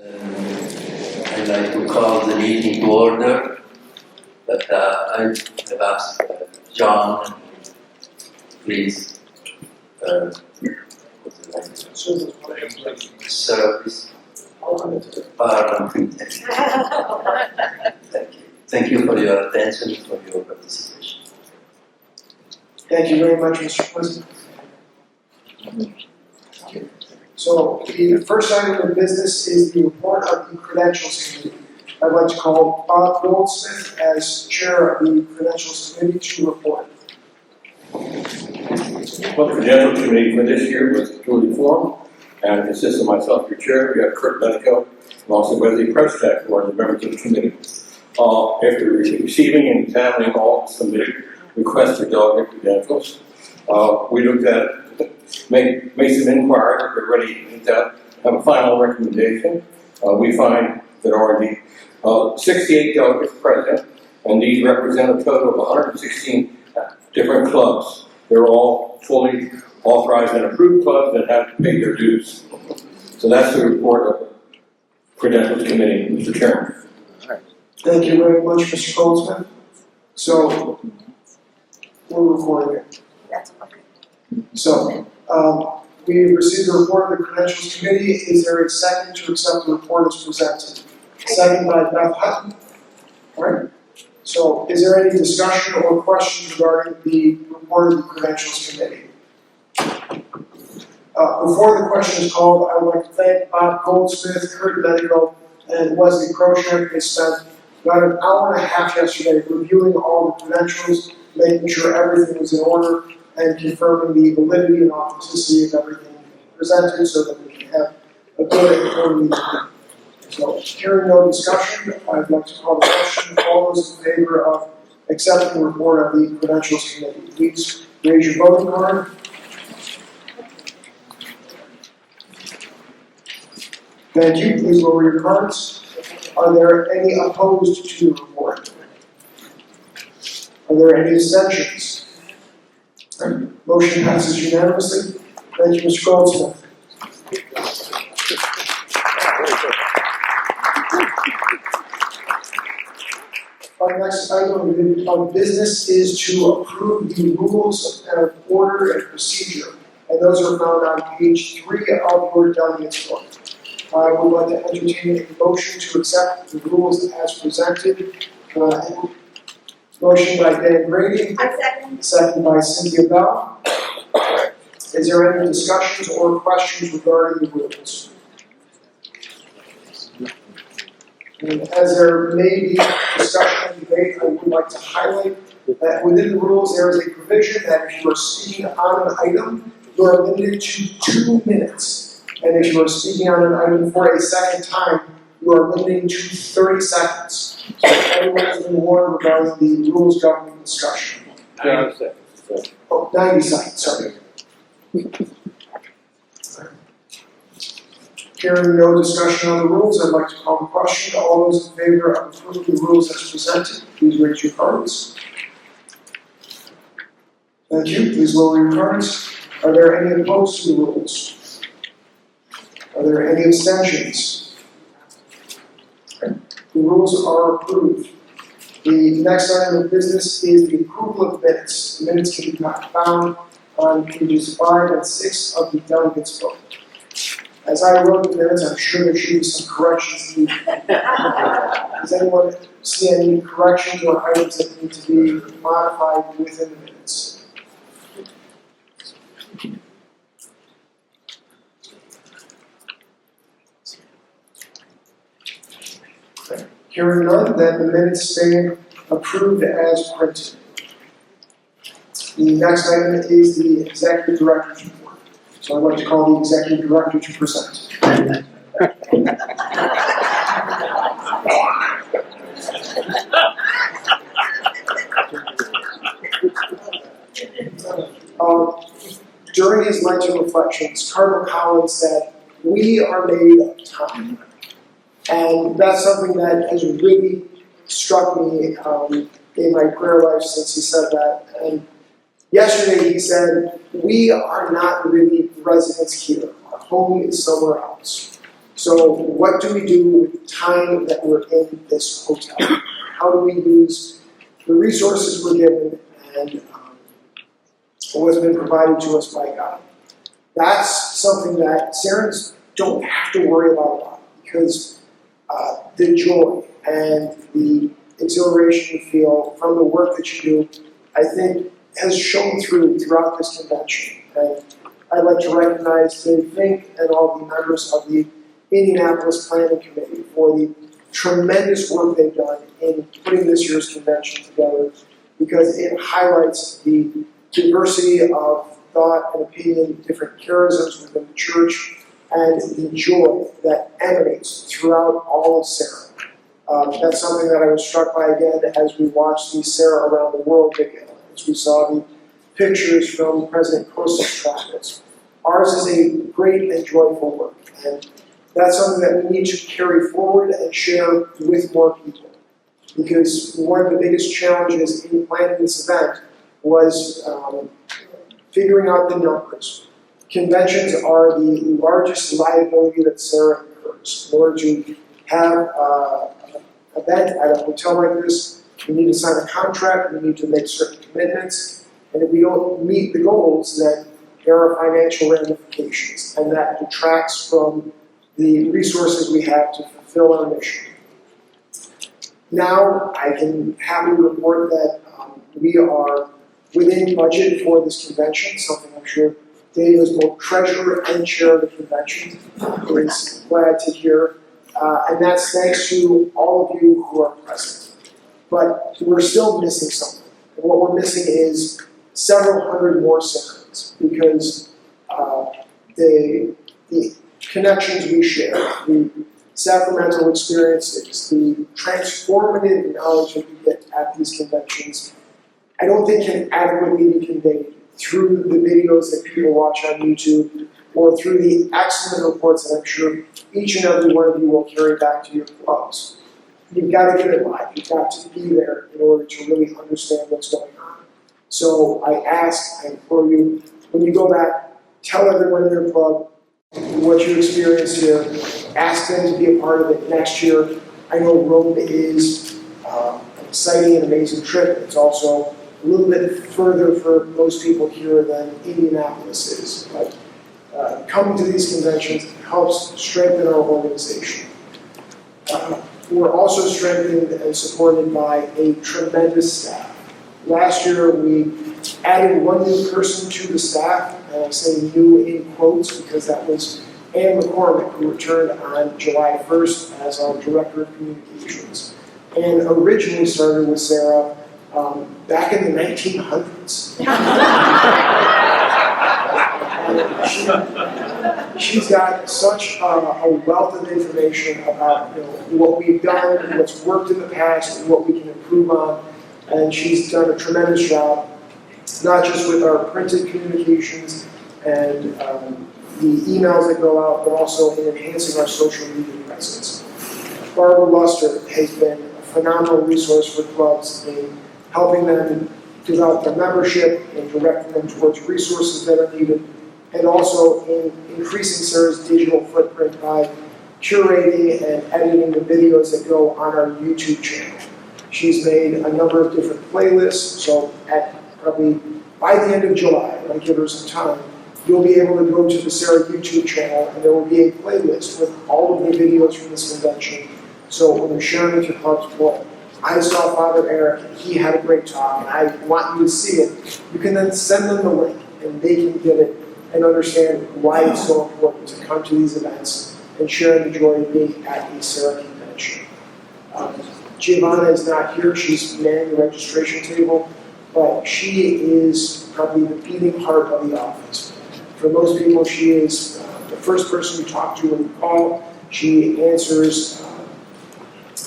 I'd like to call the meeting to order, but I have asked John, please, service Parliament. Thank you. Thank you for your attention, for your participation. Thank you very much, Mr. President. So the first item of business is the report of the Credentials Committee. I'd like to call Bob Goldsmith as chair of the Credentials Committee to report. Well, the Credentials Committee for this year was duly formed and consists of myself, your chair. We have Kurt Lenico, and also Wesley Prescott, who are the members of the committee. After receiving and examining all submitted requests for delegate credentials, we looked at Make some inquiries. We're ready to have a final recommendation. We find that there are the 68 delegates present, and these represent a total of 116 different clubs. They're all fully authorized and approved clubs that have to pay their dues. So that's the report of the Credentials Committee, Mr. Chairman. Thank you very much, Mr. Goldsmith. So we're recording it. That's okay. So we received the report of the Credentials Committee. Is there a second to accept the report as presented? Second by Beth Hutton. All right. So is there any discussion or questions regarding the report of the Credentials Committee? Before the question is called, I would like to thank Bob Goldsmith, Kurt Lenico, and Wesley Kroshek. They spent about an hour and a half yesterday reviewing all the credentials, making sure everything was in order, and confirming the validity and authenticity of everything presented so that we can have a good and informed meeting. So, hearing no discussion, I'd like to call the question. All those in favor of accepting the report of the Credentials Committee, please raise your voting card. Thank you. Please lower your cards. Are there any opposed to the report? Are there any abstentions? Motion passes unanimously. Thank you, Mr. Goldsmith. Our next item of business is to approve the rules of order and procedure, and those are found on page 3 of your delegates book. I would like to entertain a motion to accept the rules as presented. Motion by Dan Grady. Second by Cynthia Bell. Is there any discussions or questions regarding the rules? And as there may be discussion and debate, I would like to highlight that within the rules there is a provision that if you are speaking on an item, you are limited to 2 minutes. And if you are speaking on an item for a second time, you are limited to 30 seconds. So everyone has been warned regarding the rules governing discussion. 90 seconds. Oh, 90 seconds, sorry. Hearing no discussion on the rules, I'd like to call the question. All those in favor of approving the rules as presented, please raise your cards. Thank you. Please lower your cards. Are there any opposed to the rules? Are there any abstentions? Okay. The rules are approved. The next item of business is the approval of minutes. The minutes can be found on pages 5 and 6 of the delegates book. As I wrote the minutes, I'm sure there should be some corrections needed. Does anyone see any corrections or items that need to be modified within the minutes? Okay. Hearing none, then the minutes stand approved as printed. The next item is the Executive Director's report. So I'd like to call the Executive Director to present. During his Lenten reflections, Cardinal Collins said, "We are made of time." And that's something that has really struck me in my prayer life since he said that. And yesterday he said, "We are not really residents here. Our home is somewhere else." So what do we do with the time that we're in this hotel? How do we use the resources we're given and what's been provided to us by God? That's something that Serrans don't have to worry about a lot, because the joy and the exhilaration you feel from the work that you do, I think, has shown throughout this convention. And I'd like to recognize Dave Fink and all the members of the Indianapolis Planning Committee for the tremendous work they've done in putting this year's convention together, because it highlights the diversity of thought and opinion, different charisms within the church, and the joy that emanates throughout all of Serra. That's something that I was struck by again as we watched the Serra Around the World video, as we saw the pictures from President Costa's travels. Ours is a great and joyful work, and that's something that we need to carry forward and share with more people. Because one of the biggest challenges in planning this event was figuring out the numbers. Conventions are the largest liability that Serra incurs. In order to have an event at a hotel like this, we need to sign a contract, we need to make certain commitments, and if we don't meet the goals, then there are financial ramifications, and that detracts from the resources we have to fulfill our mission. Now, I can happily report that we are within budget for this convention, something I'm sure Dave, as both treasurer and chair of the convention, is glad to hear. And that's thanks to all of you who are present. But we're still missing something. And what we're missing is several hundred more Serrans, because the connections we share, the sacramental experiences, the transformative knowledge that we get at these conventions, I don't think can adequately be conveyed through the videos that people watch on YouTube, or through the excellent reports that I'm sure each and every one of you will carry back to your clubs. You've got to get it live. You've got to be there in order to really understand what's going on. So I ask, I implore you, when you go back, tell everyone in your club what you experienced here. Ask them to be a part of it next year. I know Rome is an exciting and amazing trip. It's also a little bit further for most people here than Indianapolis is. But coming to these conventions helps strengthen our organization. We're also strengthened and supported by a tremendous staff. Last year, we added one new person to the staff, and I say new in quotes because that was Ann McCormick, who returned on July 1st as our Director of Communications. And originally started with Serra back in the 1900s. She's got such a wealth of information about what we've done, what's worked in the past, and what we can improve on. And she's done a tremendous job, not just with our printed communications and the emails that go out, but also in enhancing our social media presence. Barbara Luster has been a phenomenal resource for clubs in helping them develop their membership and directing them towards resources that are needed, and also in increasing Serra's digital footprint by curating and editing the videos that go on our YouTube channel. She's made a number of different playlists, so at probably by the end of July, I'm going to give her some time, you'll be able to go to the Serra YouTube channel and there will be a playlist with all of the videos from this convention. So when you're sharing with your clubs, well, I saw Father Eric and he had a great talk and I want you to see it, you can then send them the link and they can get it and understand why it's so important to come to these events and share the joy of being at a Serra convention. Giovanna is not here, she's manning the registration table, but she is probably the beating heart of the office. For most people, she is the first person you talk to when you call. She answers,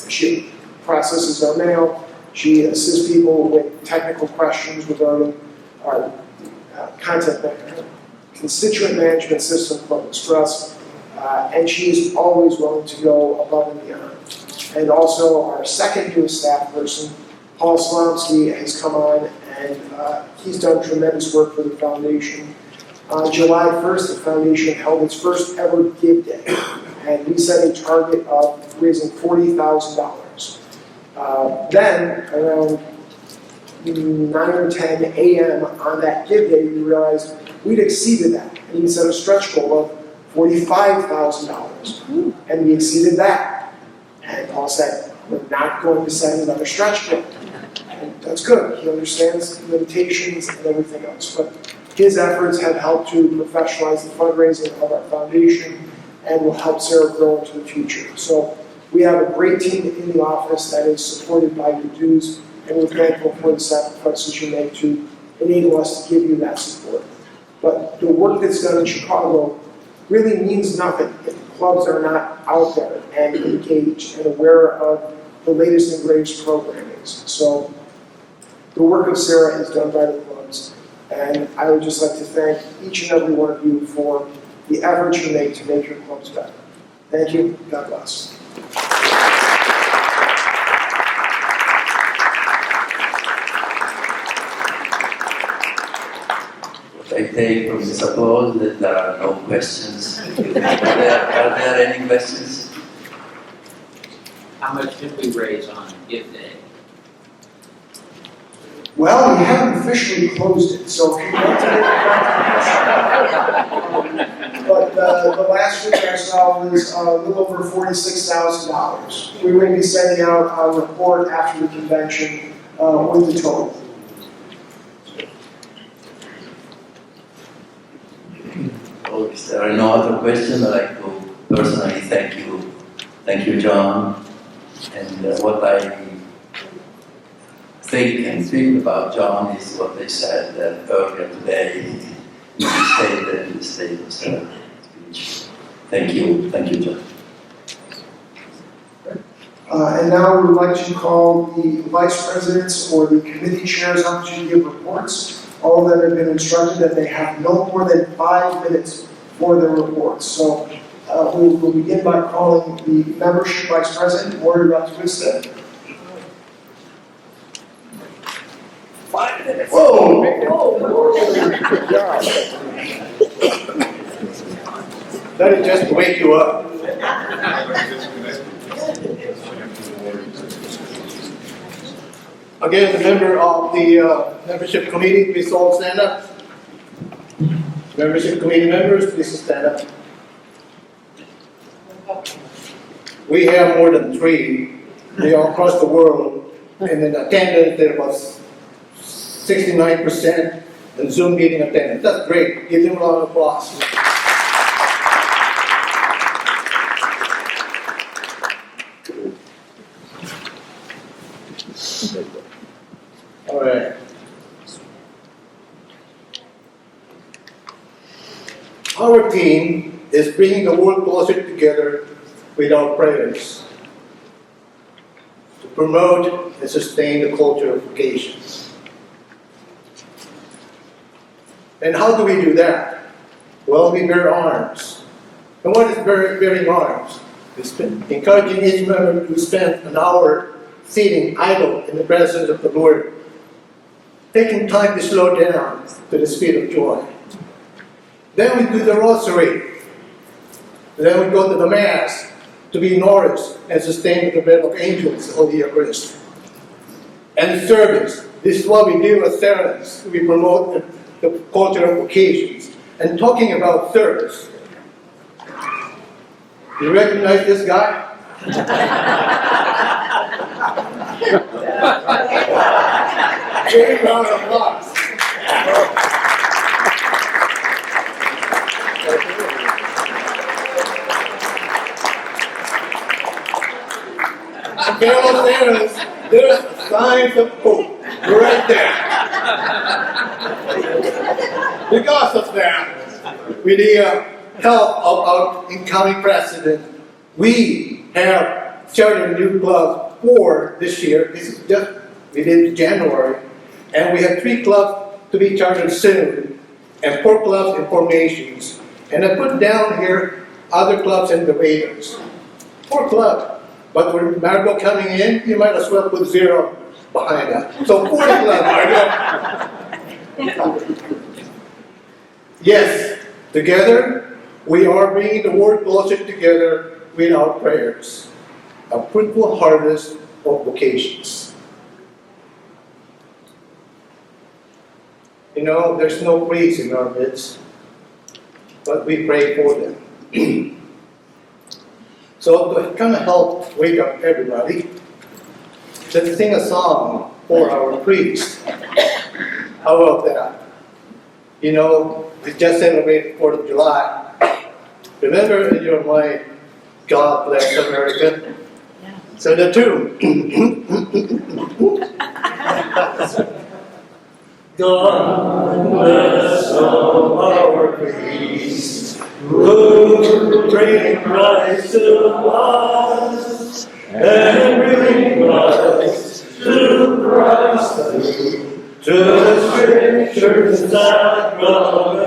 she processes our mail, she assists people with technical questions regarding our constituent management system called Express, and she is always willing to go above and beyond. And also our second newest staff person, Paul Slomsky, has come on and he's done tremendous work for the foundation. On July 1st, the foundation held its first ever Give Day. and we set a target of raising $40,000. Then, around 9 or 10 a.m. on that give day, we realized we'd exceeded that, and we set a stretch goal of $45,000, and we exceeded that. And Paul said, we're not going to set another stretch goal. And that's good. He understands limitations and everything else. But his efforts have helped to professionalize the fundraising of our foundation and will help Serra grow into the future. So we have a great team in the office that is supported by your dues, and we're thankful for the sacrifices you make to enable us to give you that support. But the work that's done in Chicago really means nothing if the clubs are not out there and engaged and aware of the latest and greatest programmings. So the work of Serra is done by the clubs, and I would just like to thank each and every one of you for the effort you make to make your clubs better. Thank you. God bless. I take from this applause that there are no questions. Are there any questions? How much did we raise on Give Day? Well, we haven't officially closed it, so if you want to make a but the last week I saw was a little over $46,000. We will be sending out a report after the convention with the total. Oh, if there are no other questions, I'd like to personally thank you, John. And what I think and feel about John is what they said earlier today in the state of Serra speech. Thank you, John. And now we would like to call the vice presidents or the committee chairs up to give reports. All of them have been instructed that they have no more than 5 minutes for their reports. So we will begin by calling the membership vice president, Maury Rodriguez. 5 minutes. Whoa! Good job. That is just to wake you up. Again, the member of the membership committee, please all stand up. Membership committee members, please stand up. We have more than 3. They are across the world, and in attendance there was 69%, and Zoom meeting attendance. That's great. Give them a round of applause. All right. Our team is bringing the world closer together with our prayers to promote and sustain the culture of vocations. And how do we do that? Well, we bear arms. And what is bearing arms? It's encouraging each member to spend an hour sitting idle in the presence of the Lord, taking time to slow down to the speed of joy. Then we do the rosary. Then we go to the Mass to be nourished and sustained with the bread of angels of the Eucharist. And service. This is what we do as Serrans. We promote the culture of vocations. And talking about service, you recognize this guy? Big round of applause. Fellow Serrans, there's signs of hope right there. Because of that, with the help of our incoming president, we have started a new club for this year. This is just, we did January, and we have 3 clubs to be chartered soon, and 4 clubs in formations. And I put down here other clubs in the waiters. 4 clubs. But with Margot coming in, you might as well put 0 behind that. So 40 clubs, Margot. Yes, together we are bringing the world closer together with our prayers a fruitful harvest of vocations. You know, there's no priests in our midst, but we pray for them. So to kind of help wake up everybody, let's sing a song for our priests. How about that? You know, we just celebrated 4th of July. Remember in your mind, God bless America? So the two. God bless all our priests who bring Christ to us and bring Christ to Christ to the scriptures and sacraments.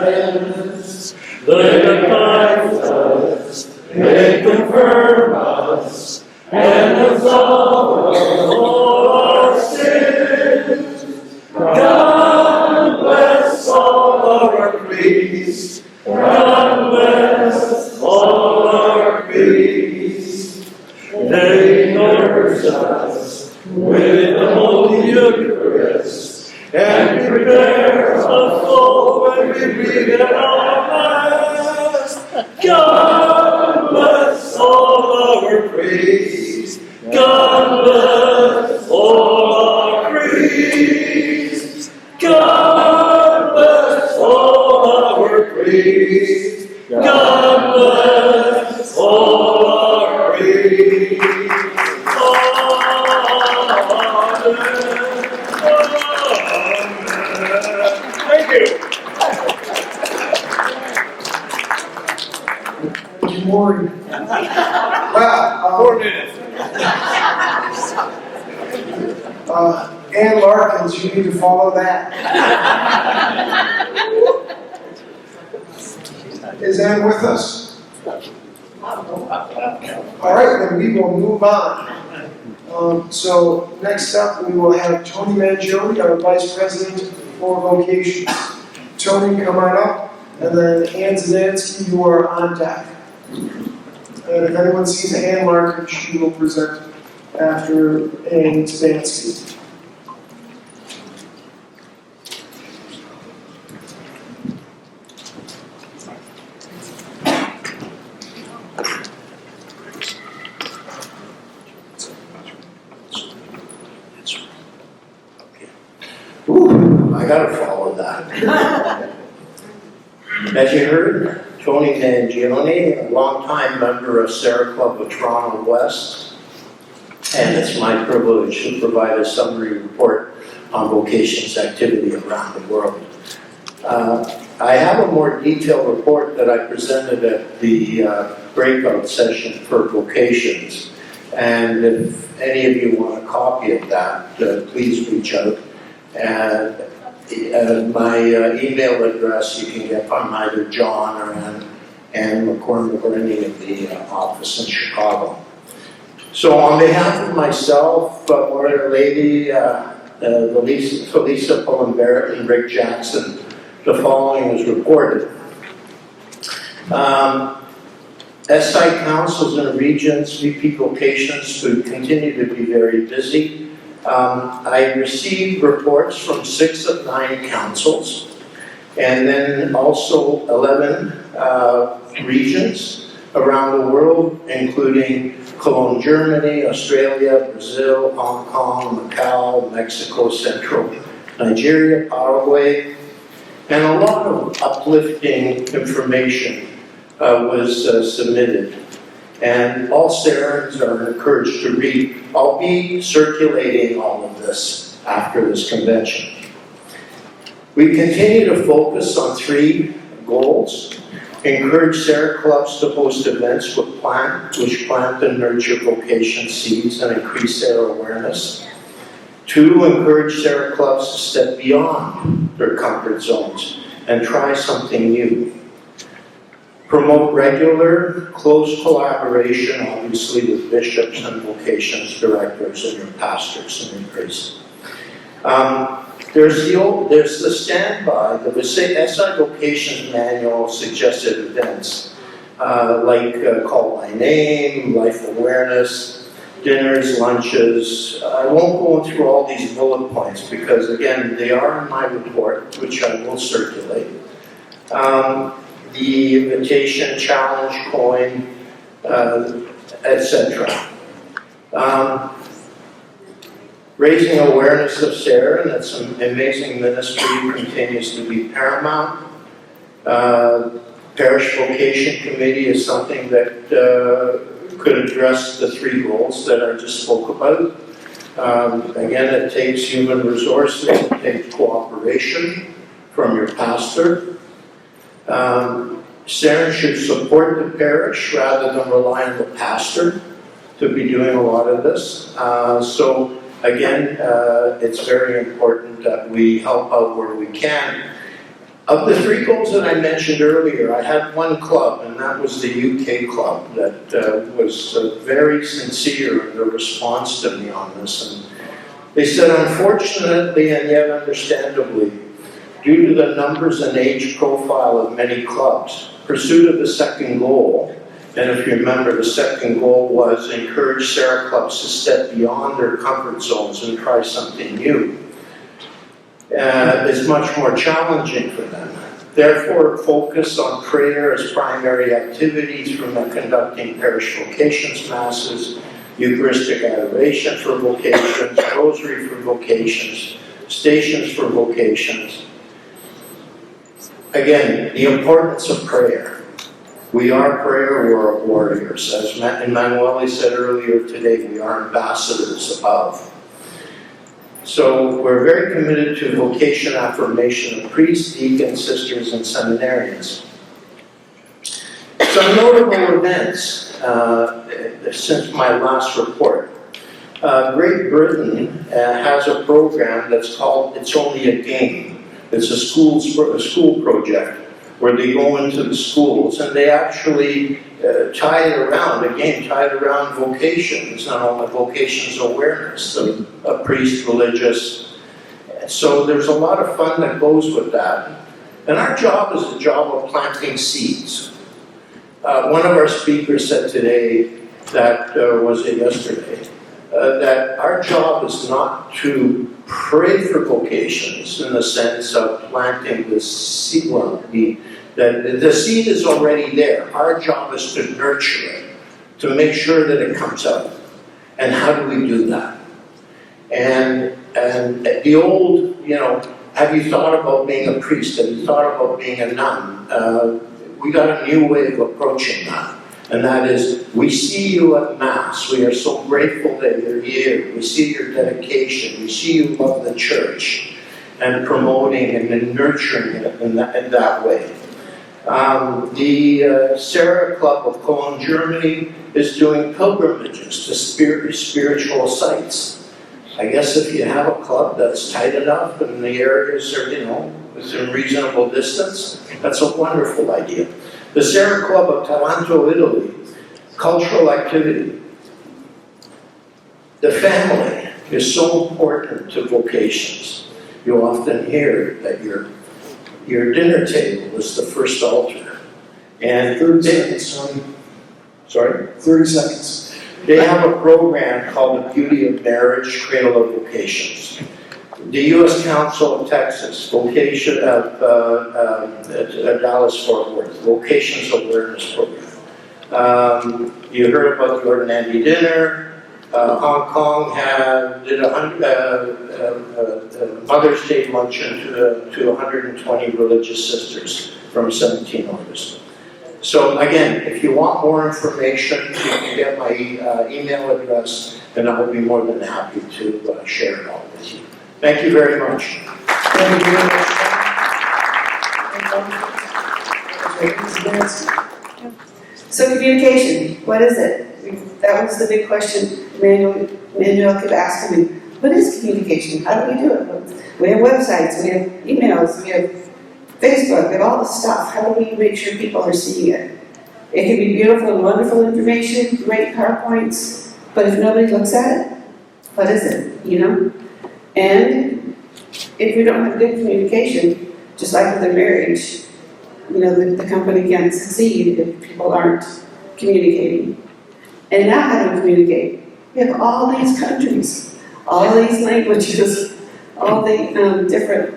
They guide us, they confirm us, and absolve all our sins. God bless all our priests. God bless all our priests. They nourish us with the Holy Eucharist and prepare us for when we breathe our last. God bless all our priests. God bless all our priests. God bless all our priests. God bless all our priests. Thank you. Good morning. Wow. 4 minutes. Ann Larkins, you need to follow that. Is Ann with us? All right, then we will move on. So next up, we will have Tony Mangione, our Vice President for Vocations. Tony, come on up, and then Ann Zadansky, you are on deck. And if anyone sees Ann Larkins, she will present after Ann Zadansky. I gotta follow that. As you heard, Tony Mangione, a longtime member of Serra Club of Toronto West, and it's my privilege to provide a summary report on vocations activity around the world. I have a more detailed report that I presented at the breakout session for vocations, and if any of you want a copy of that, please reach out. And my email address you can get from either John or Ann McCormick or any of the office in Chicago. So on behalf of myself, Warrior Lady, Felisa Pullen-Barrett, and Rick Jackson, the following is reported. SI councils in the regions, VP vocations could continue to be very busy. I received reports from 6 of 9 councils, and then also 11 regions around the world, including Cologne, Germany, Australia, Brazil, Hong Kong, Macau, Mexico, Central Nigeria, Paraguay, and a lot of uplifting information was submitted. And all Serrans are encouraged to read. I'll be circulating all of this after this convention. We continue to focus on 3 goals. Encourage Serra clubs to host events which plant and nurture vocation seeds and increase Serra awareness. 2, encourage Serra clubs to step beyond their comfort zones and try something new. Promote regular, close collaboration, obviously, with bishops and vocations directors and your pastors and your priests. There's the standby, the SI Vocations Manual suggested events. Call My Name, Life Awareness, dinners, lunches. I won't go through all these bullet points because, again, they are in my report, which I will circulate. The invitation, challenge coin, etc. Raising awareness of Serra and its amazing ministry continues to be paramount. Parish Vocation Committee is something that could address the 3 goals that I just spoke about. Again, it takes human resources, it takes cooperation from your pastor. Serra should support the parish rather than rely on the pastor to be doing a lot of this. So again, it's very important that we help out where we can. Of the 3 goals that I mentioned earlier, I had one club, and that was the UK club, that was very sincere in their response to me on this. And they said, unfortunately and yet understandably, due to the numbers and age profile of many clubs, pursuit of the second goal, and if you remember, the second goal was encourage Serra clubs to step beyond their comfort zones and try something new. Is much more challenging for them. Therefore, focus on prayer as primary activities from conducting parish vocations masses, Eucharistic adoration for vocations, rosary for vocations, stations for vocations. Again, the importance of prayer. We are prayer warriors. As Emanuele said earlier today, we are ambassadors of. So we're very committed to vocation affirmation of priests, deacons, sisters, and seminarians. Some notable events since my last report. Great Britain has a program that's called It's Only a Game. It's a school project where they go into the schools and they actually tie it around vocations, not only vocations awareness of a priest, religious. So there's a lot of fun that goes with that. And our job is the job of planting seeds. One of our speakers said today, yesterday, that our job is not to pray for vocations in the sense of planting the seed. Well, the seed is already there. Our job is to nurture it, to make sure that it comes out. And how do we do that? And the old, have you thought about being a priest? Have you thought about being a nun? We got a new way of approaching that. And that is, we see you at Mass. We are so grateful that you're here. We see your dedication. We see you love the church and promoting and nurturing it in that way. The Serra Club of Cologne, Germany is doing pilgrimages to spiritual sites. I guess if you have a club that's tight enough and the areas are, within reasonable distance, that's a wonderful idea. The Serra Club of Taranto, Italy, cultural activity. The family is so important to vocations. You often hear that your dinner table is the first altar. And 30 seconds, Tony. Sorry? 30 seconds. They have a program called The Beauty of Marriage, Cradle of Vocations. The U.S. Council of Texas, Vocation of Dallas-Fort Worth, Vocations Awareness Program. You heard about the Ordinary Dinner. Hong Kong did a Mother's Day luncheon to 120 religious sisters from 17 orders. So again, if you want more information, you can get my email address, and I'll be more than happy to share it all with you. Thank you very much. Thank you very much. So communication, what is it? That was the big question Manuel kept asking me. What is communication? How do we do it? We have websites, we have emails, we have Facebook, we have all this stuff. How do we make sure people are seeing it? It can be beautiful and wonderful information, great PowerPoints, but if nobody looks at it, what is it, And if we don't have good communication, just like with a marriage, the company can't succeed if people aren't communicating. And now how do we communicate? We have all these countries, all these languages, all the different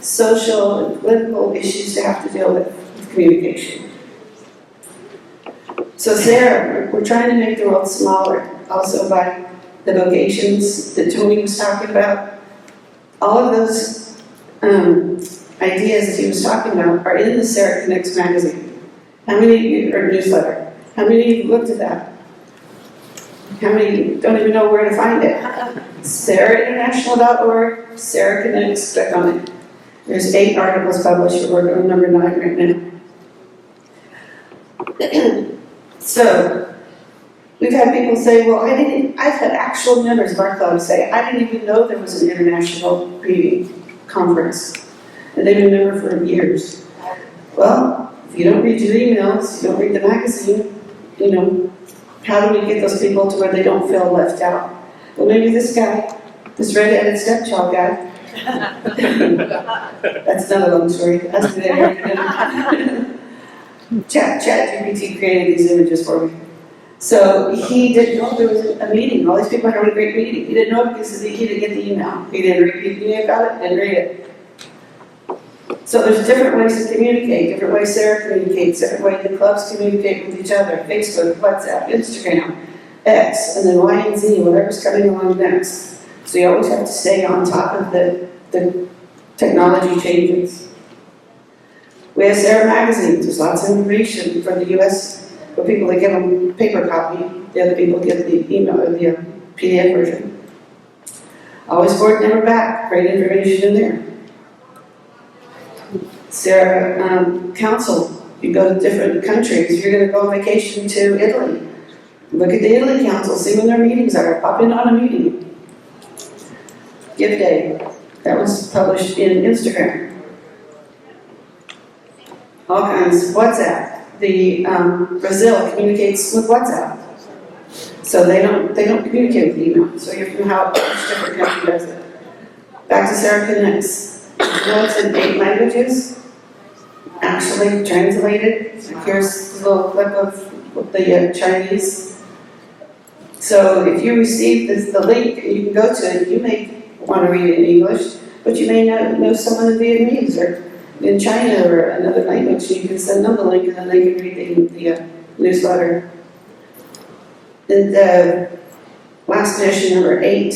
social and political issues to have to deal with communication. So Serra, we're trying to make the world smaller, also by the vocations that Tony was talking about. All of those ideas that he was talking about are in the Serra Connects magazine. How many of you, or newsletter, how many of you looked at that? How many don't even know where to find it? SerraInternational.org, Serra Connects, click on it. There's 8 articles published, we're working on number 9 right now. So, we've had people say, well, I've had actual members of our club say, I didn't even know there was an international meeting conference. And they've been a member for years. Well, if you don't read your emails, you don't read the magazine, how do we get those people to where they don't feel left out? Well, maybe this guy, this red-headed stepchild guy, that's another long story. That's the ChatGPT created these images for me. So he didn't know there was a meeting. All these people are having a great meeting. He didn't know it because he didn't get the email. He didn't read the email about it, didn't read it. So there's different ways to communicate, different ways Serra communicates, different ways the clubs communicate with each other. Facebook, WhatsApp, Instagram, X, and then Y and Z, whatever's coming along next. So you always have to stay on top of the technology changes. We have Serra magazines. There's lots of information for the US, for people that get a paper copy, the other people get the email or the PDF version. Always forward, never back. Great information in there. Serra Council. You go to different countries. You're going to go on vacation to Italy. Look at the Italy Council, see when their meetings are. Pop in on a meeting. Give Day. That was published in Instagram. All kinds. WhatsApp. The Brazil communicates with WhatsApp. So they don't communicate with email. So you're from how each different country does it. Back to Serra Connects. It's in 8 languages. Actually translated. Here's a little clip of the Chinese. So if you receive the link and you can go to it, you may want to read it in English, but you may know someone in Vietnamese or in China or another language. You can send them the link and then they can read the newsletter. And the last edition, number 8,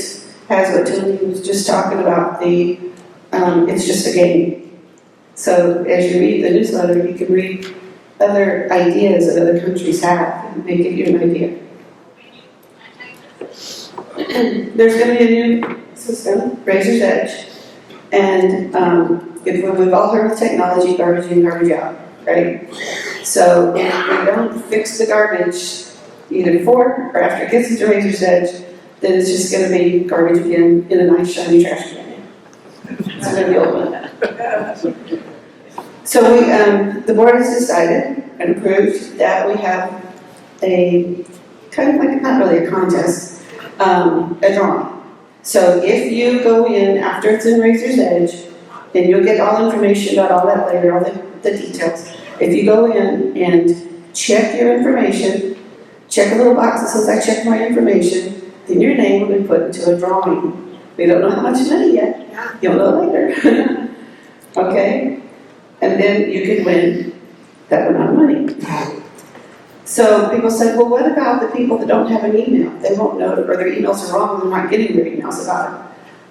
has what Tony was just talking about, it's just a game. So as you read the newsletter, you can read other ideas that other countries have, and they give you an idea. There's going to be a new system, Razor's Edge, and we've all heard of technology, garbage in, garbage out, right? So if we don't fix the garbage, either before or after it gets to Razor's Edge, then it's just going to be garbage again in a nice shiny trash can. It's going to be old one. So the board has decided and approved that we have a kind of like, not really a contest, a drawing. So if you go in after it's in Razor's Edge, and you'll get all information about all that later, all the details. If you go in and check your information, check a little box that says I checked my information, then your name will be put into a drawing. We don't know how much money yet. You'll know later. Okay? And then you can win that amount of money. So people said, well, what about the people that don't have an email? They won't know, or their emails are wrong and they're not getting their emails about it.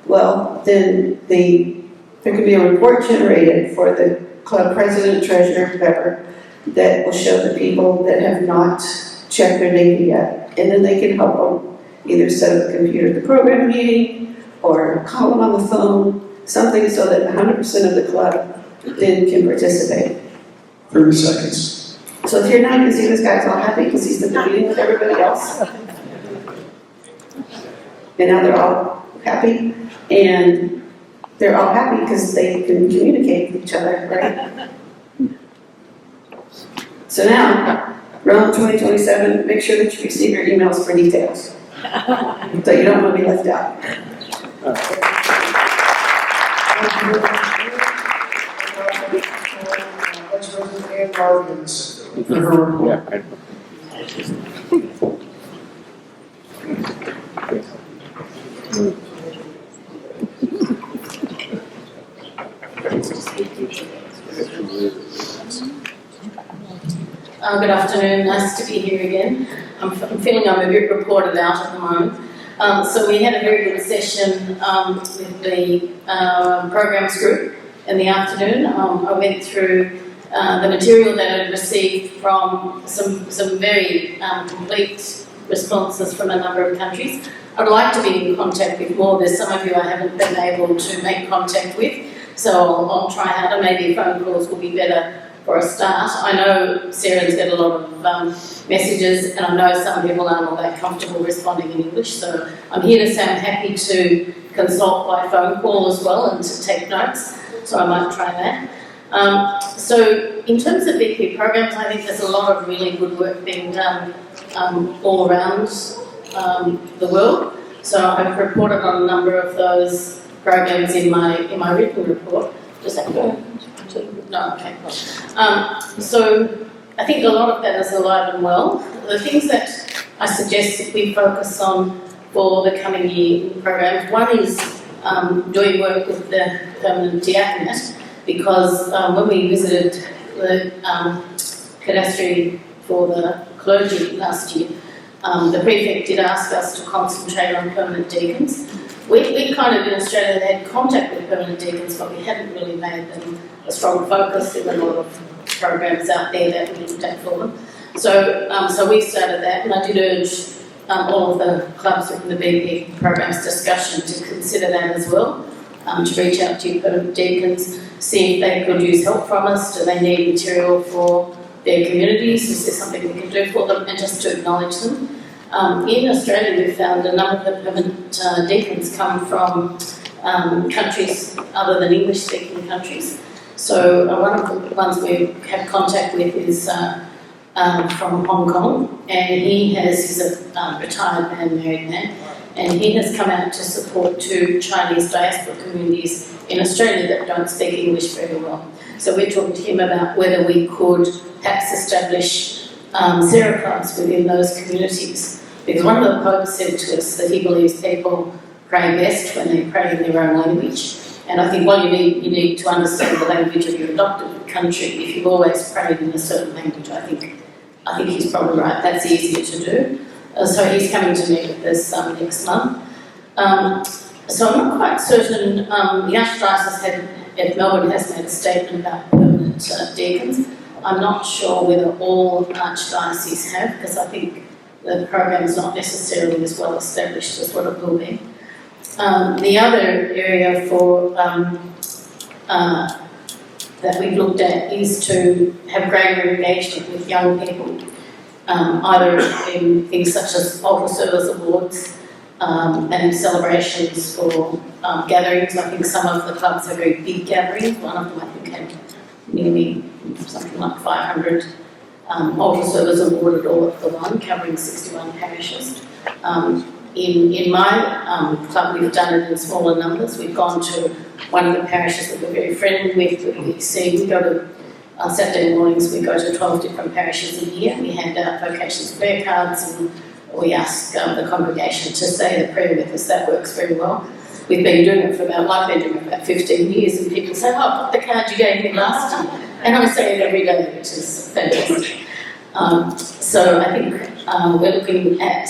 Well, then there can be a report generated for the club president, treasurer, whoever, that will show the people that have not checked their data yet. And then they can help them either set up a computer at the program meeting or call them on the phone, something so that 100% of the club then can participate. 30 seconds. So if you're not, you can see this guy's all happy because he's at the meeting with everybody else. And now they're all happy. And they're all happy because they can communicate with each other, right? So now, around 2027, make sure that you receive your emails for details. So you don't want to be left out. Let's President Ann Garvin's for her report. Good afternoon, nice to be here again. I'm feeling I'm a bit reported out at the moment. So we had a very good session with the programs group in the afternoon. I went through the material that I'd received from some very complete responses from a number of countries. I'd like to be in contact with more. There's some of you I haven't been able to make contact with, so I'll try harder. Maybe phone calls will be better for a start. I know Sarah's got a lot of messages, and I know some people aren't all that comfortable responding in English, so I'm here to say I'm happy to consult by phone call as well and to take notes, so I might try that. So in terms of VP programs, I think there's a lot of really good work being done all around the world. So I've reported on a number of those programs in my written report. Does that go? No, okay. So I think a lot of that is alive and well. The things that I suggest that we focus on for the coming year in programs, one is doing work with the permanent diaconate, because when we visited the cadastry for the clergy last year, the prefect did ask us to concentrate on permanent deacons. We kind of in Australia had contact with permanent deacons, but we hadn't really made them a strong focus. There were a lot of programs out there that we looked at for them. So we started that, and I did urge all of the clubs within the BP programs discussion to consider that as well, to reach out to permanent deacons, see if they could use help from us. Do they need material for their communities? Is there something we can do for them? And just to acknowledge them. In Australia, we've found a number of the permanent deacons come from countries other than English-speaking countries. So one of the ones we have contact with is from Hong Kong, and he's a retired man, married man, and he has come out to support 2 Chinese diaspora communities in Australia that don't speak English very well. So we're talking to him about whether we could perhaps establish Serra clubs within those communities. Because one of the popes said to us that he believes people pray best when they pray in their own language. And I think, well, you need to understand the language of your adopted country. If you've always prayed in a certain language, I think he's probably right. That's easier to do. So he's coming to meet with us next month. So I'm not quite certain. The Archdiocese at Melbourne has made a statement about permanent deacons. I'm not sure whether all archdioceses have, because I think the program is not necessarily as well established as what it will be. The other area for that we've looked at is to have greater engagement with young people, either in things such as altar service awards and celebrations for gatherings. I think some of the clubs have very big gatherings. One of them I think had nearly something like 500 altar service awarded all at the one, covering 61 parishes. In my club, we've done it in smaller numbers. We've gone to one of the parishes that we're very friendly with. We go to, on Saturday mornings, we go to 12 different parishes a year. We hand out vocations prayer cards, and we ask the congregation to say the prayer with us. That works very well. We've been doing it for about 15 years, and people say, oh, I've got the card you gave me last time. And I say it every day, which is fantastic. So I think we're looking at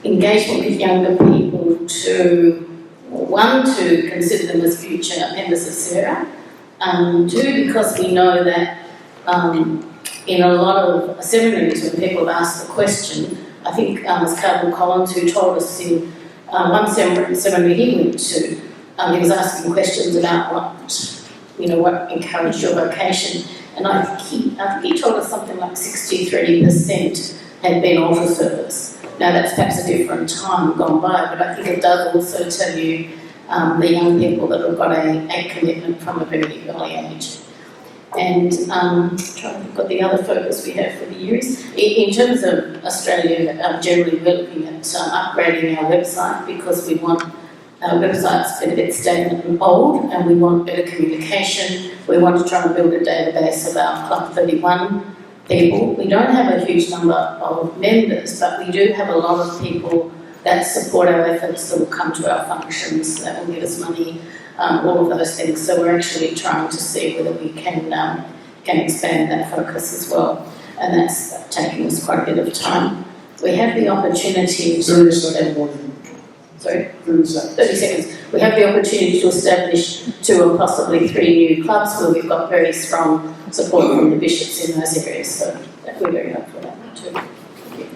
engagement with younger people to consider them as future members of Serra. 2, because we know that in a lot of seminaries, when people have asked the question, I think it was Cardinal Collins who told us in one seminary he went to, he was asking questions about what encouraged your vocation, and I think he told us something like 63% had been altar service. Now that's perhaps a different time gone by, but I think it does also tell you the young people that have got a commitment from a very early age. And I'm trying to think what the other focus we have for the year is. In terms of Australia, generally we're looking at upgrading our website, because we want Our website's been a bit stagnant and old, and we want better communication. We want to try and build a database of our Club 31 people. We don't have a huge number of members, but we do have a lot of people that support our efforts, that will come to our functions, that will give us money, all of those things. So we're actually trying to see whether we can expand that focus as well, and that's taking us quite a bit of time. We have the opportunity to... 30 seconds more than Sorry? 30 seconds. 30 seconds. We have the opportunity to establish 2 or possibly 3 new clubs where we've got very strong support from the bishops in those areas, so that we're very hopeful about that too. Thank you.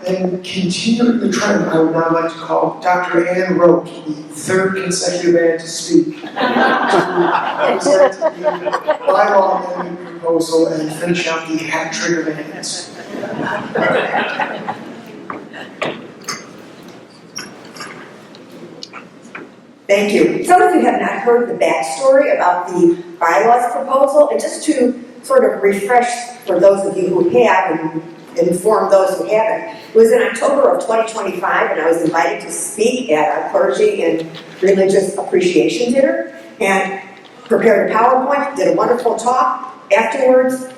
And continuing the trend, I would now like to call Dr. Ann Roque, the 3rd consecutive man to speak, to present the bylaw amendment proposal and finish out the hat trick of amendments. Thank you. Some of you have not heard the backstory about the bylaws proposal, and just to sort of refresh for those of you who have and inform those who haven't, it was in October of 2025, and I was invited to speak at a clergy and religious appreciation dinner, and prepared a PowerPoint, did a wonderful talk. Afterwards,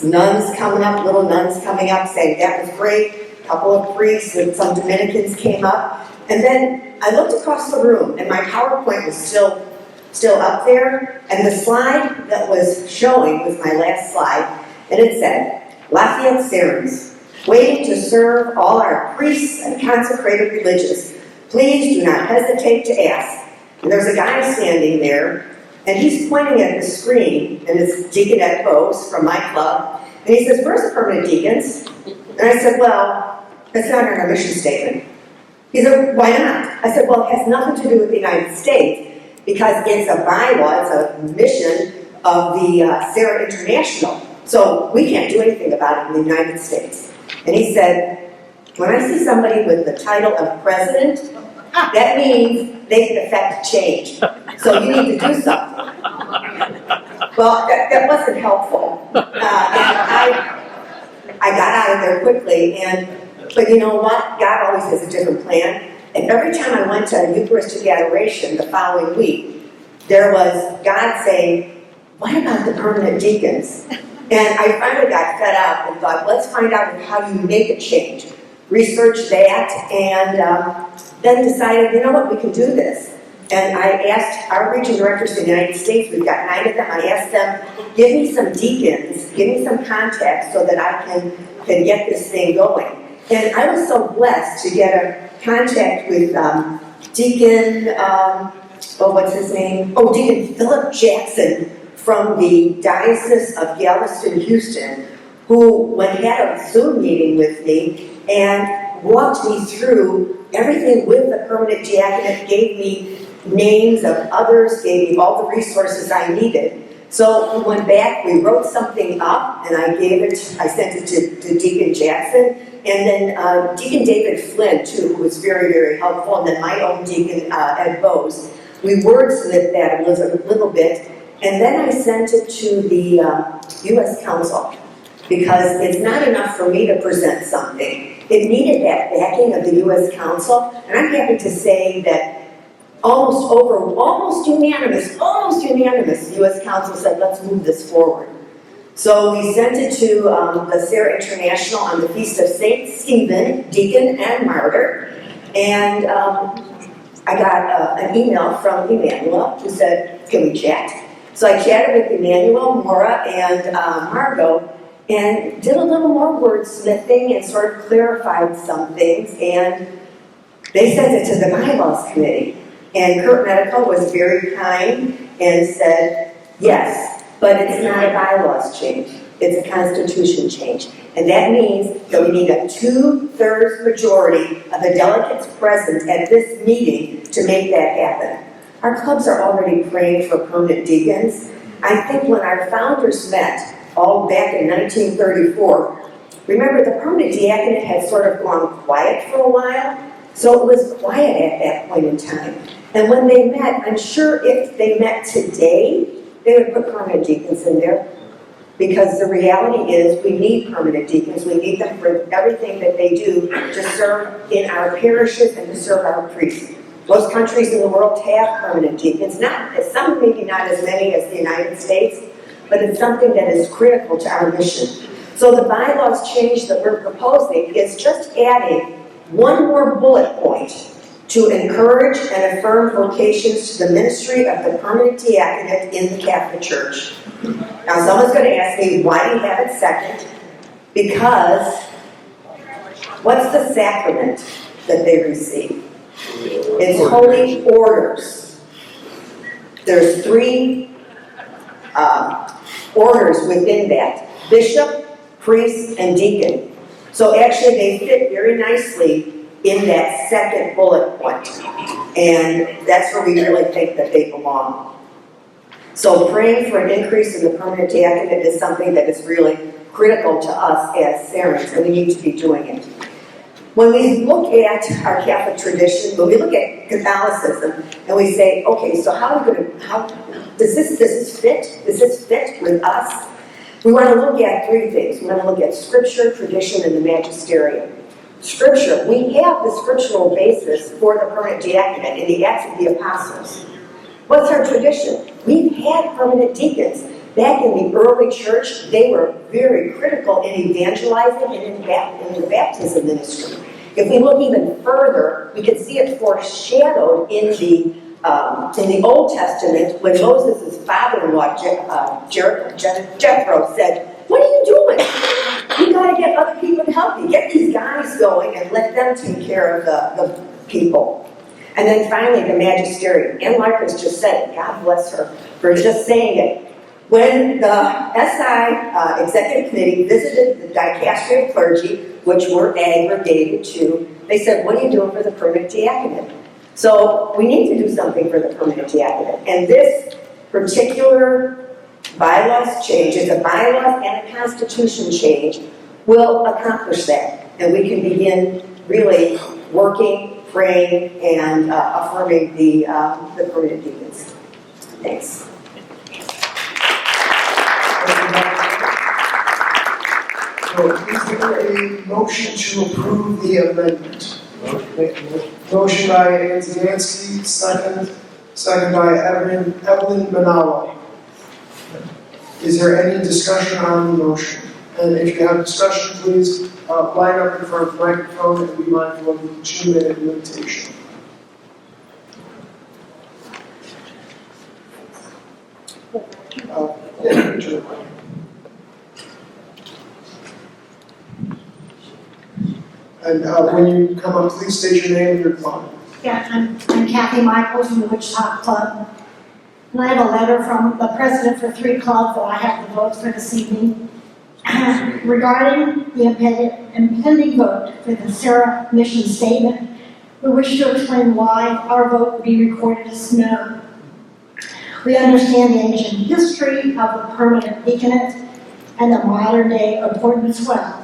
nuns coming up, little nuns coming up saying that was great. A couple of priests and some Dominicans came up, and then I looked across the room, and my PowerPoint was still up there, and the slide that was showing was my last slide, and it said, Lafayette Serrans, waiting to serve all our priests and consecrated religious. Please do not hesitate to ask. And there's a guy standing there, and he's pointing at the screen, and it's Deaconette Bose from my club, and he says, where's the permanent deacons? And I said, well, that's not in our mission statement. He said, why not? I said, well, it has nothing to do with the United States, because it's a bylaw, it's a mission of the Serra International. So we can't do anything about it in the United States. And he said, when I see somebody with the title of president, that means they can affect change. So you need to do something. Well, that wasn't helpful. And I got out of there quickly. But you know what? God always has a different plan. And every time I went to Eucharistic adoration the following week, there was God saying, what about the permanent deacons? And I finally got fed up and thought, let's find out how you make a change. Researched that and then decided, you know what, we can do this. And I asked our region directors in the United States, we've got 9 of them, I asked them, give me some deacons, give me some contacts so that I can get this thing going. And I was so blessed to get a contact with Deacon, what's his name? Oh, Deacon Philip Jackson from the Diocese of Galveston, Houston, who had a Zoom meeting with me and walked me through everything with the permanent diaconate, gave me names of others, gave me all the resources I needed. So we went back, we wrote something up, and I sent it to Deacon Jackson, and then Deacon David Flynn, too, who was very, very helpful, and then my own Deacon Ed Bose. We wordsmithed that a little bit, and then I sent it to the U.S. Council, because it's not enough for me to present something. It needed that backing of the U.S. Council, and I'm happy to say that almost unanimous, the U.S. Council said, let's move this forward. So we sent it to the Serra International on the Feast of St. Stephen, Deacon and Martyr, and I got an email from Emmanuel who said, can we chat? So I chatted with Emmanuel, Maura, and Margot, and did a little more wordsmithing and sort of clarified some things, and they sent it to the bylaws committee. And Kurt Medical was very kind and said, yes, but it's not a bylaws change, it's a constitution change. And that means that we need a 2/3 majority of the delegates present at this meeting to make that happen. Our clubs are already praying for permanent deacons. I think when our founders met, all back in 1934, remember the permanent diaconate had sort of gone quiet for a while, so it was quiet at that point in time. And when they met, I'm sure if they met today, they would put permanent deacons in there, Because the reality is, we need permanent deacons, we need them for everything that they do to serve in our parishes and to serve our priests. Most countries in the world have permanent deacons, some maybe not as many as the United States, but it's something that is critical to our mission. So the bylaws change that we're proposing is just adding one more bullet point to encourage and affirm vocations to the ministry of the permanent diaconate in the Catholic Church. Now, someone's going to ask me, why do you have it second? Because what's the sacrament that they receive? It's holy orders. There's 3 orders within that: bishop, priest, and deacon. So actually they fit very nicely in that second bullet point. And that's where we really think that they belong. So praying for an increase in the permanent diaconate is something that is really critical to us as Serrans, and we need to be doing it. When we look at our Catholic tradition, when we look at Catholicism, and we say, okay, so how does this fit? Does this fit with us? We want to look at 3 things. We want to look at Scripture, tradition, and the magisterium. Scripture, we have the scriptural basis for the permanent diaconate in the Acts of the Apostles. What's our tradition? We've had permanent deacons. Back in the early church, they were very critical in evangelizing and in the baptism ministry. If we look even further, we can see it foreshadowed in the Old Testament when Moses' father-in-law, Jethro, said, "What are you doing? You got to get other people to help you. Get these guys going and let them take care of the people." And then finally, the magisterium. Ann Larkins just said it. God bless her for just saying it. When the SI Executive Committee visited the dicastery of clergy, which were aggregated to, they said, "What are you doing for the permanent diaconate?" So we need to do something for the permanent diaconate. And this particular bylaws change, it's a bylaws and a constitution change, will accomplish that. And we can begin really working, praying, and affirming the permanent deacons. Thanks. So is there a motion to approve the amendment? Motion by Anzanansky, second by Evelyn Manawa. Is there any discussion on the motion? And if you have discussion, please line up in front of the microphone and be mindful of the 2-minute limitation. And when you come up, please state your name and your client. Yeah, I'm Kathy Michaels from the Wichita Club. And I have a letter from the president for 3 clubs that I have the votes for this evening. Regarding the impending vote for the Serra mission statement, we wish to explain why our vote would be recorded as no. We understand the ancient history of the permanent deaconate and the modern day importance as well.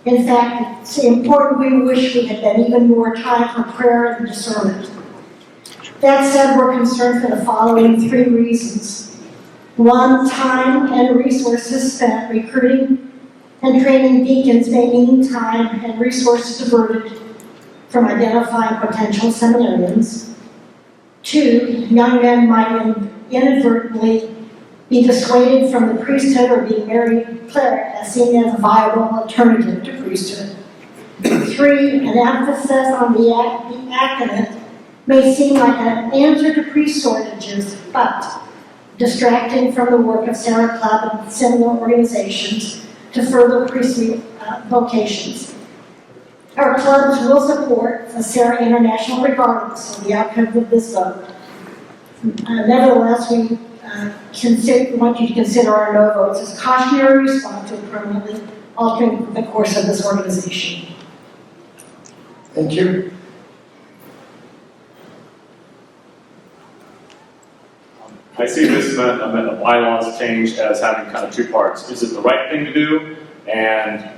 In fact, it's important. We wish we had been even more time for prayer and discernment. That said, we're concerned for the following 3 reasons. 1, time and resources spent recruiting and training deacons may mean time and resources diverted from identifying potential seminarians. 2, young men might inadvertently be dissuaded from the priesthood or being married cleric as seen as a viable alternative to priesthood. 3, an emphasis on the diaconate may seem like an answer to priest shortages, but distracting from the work of Serra Club and similar organizations to further priestly vocations. Our clubs will support the Serra International regardless of the outcome of this vote. Nevertheless, we want you to consider our no votes as cautionary response to permanently altering the course of this organization. Thank you. I see this amendment of bylaws change as having kind of 2 parts. Is it the right thing to do? And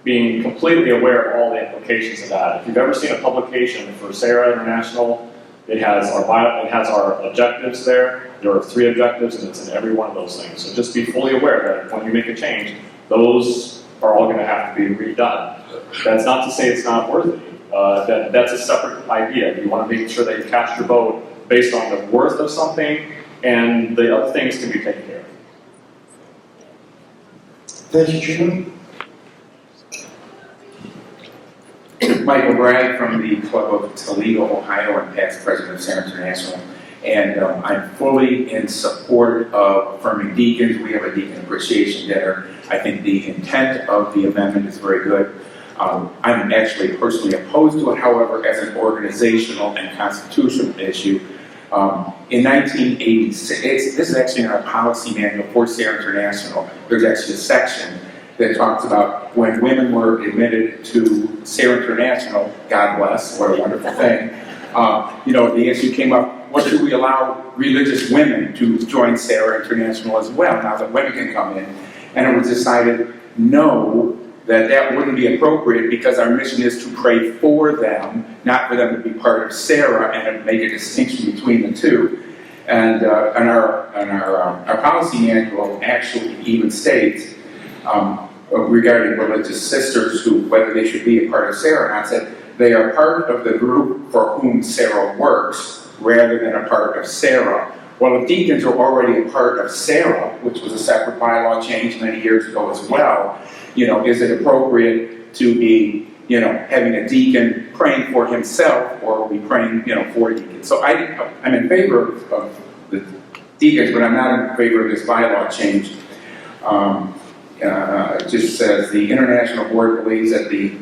being completely aware of all the implications of that. If you've ever seen a publication for Serra International, It has our objectives there. There are 3 objectives, and it's in every one of those things. So just be fully aware that when you make a change, those are all going to have to be redone. That's not to say it's not worthy. That's a separate idea. You want to make sure that you cast your vote based on the worth of something, and the other things can be taken care of. Thank you, Jim. Michael Bragg from the Club of Toledo, Ohio, and past president of Serra International. And I'm fully in support of affirming deacons. We have a deacon appreciation dinner. I think the intent of the amendment is very good. I'm actually personally opposed to it, however, as an organizational and constitutional issue. In 1986, this is actually in our policy manual for Serra International. There's actually a section that talks about when women were admitted to Serra International, God bless, what a wonderful thing. The issue came up, what should we allow religious women to join Serra International as well, now that women can come in? And it was decided, no, that wouldn't be appropriate because our mission is to pray for them, not for them to be part of Serra and make a distinction between the two. And our policy manual actually even states, regarding religious sisters who, whether they should be a part of Serra or not, said they are part of the group for whom Serra works rather than a part of Serra. Well, if deacons are already a part of Serra, which was a separate bylaw change many years ago as well, is it appropriate to be, having a deacon praying for himself, or are we praying, for deacons? So I'm in favor of the deacons, but I'm not in favor of this bylaw change. It just says the International Board believes that the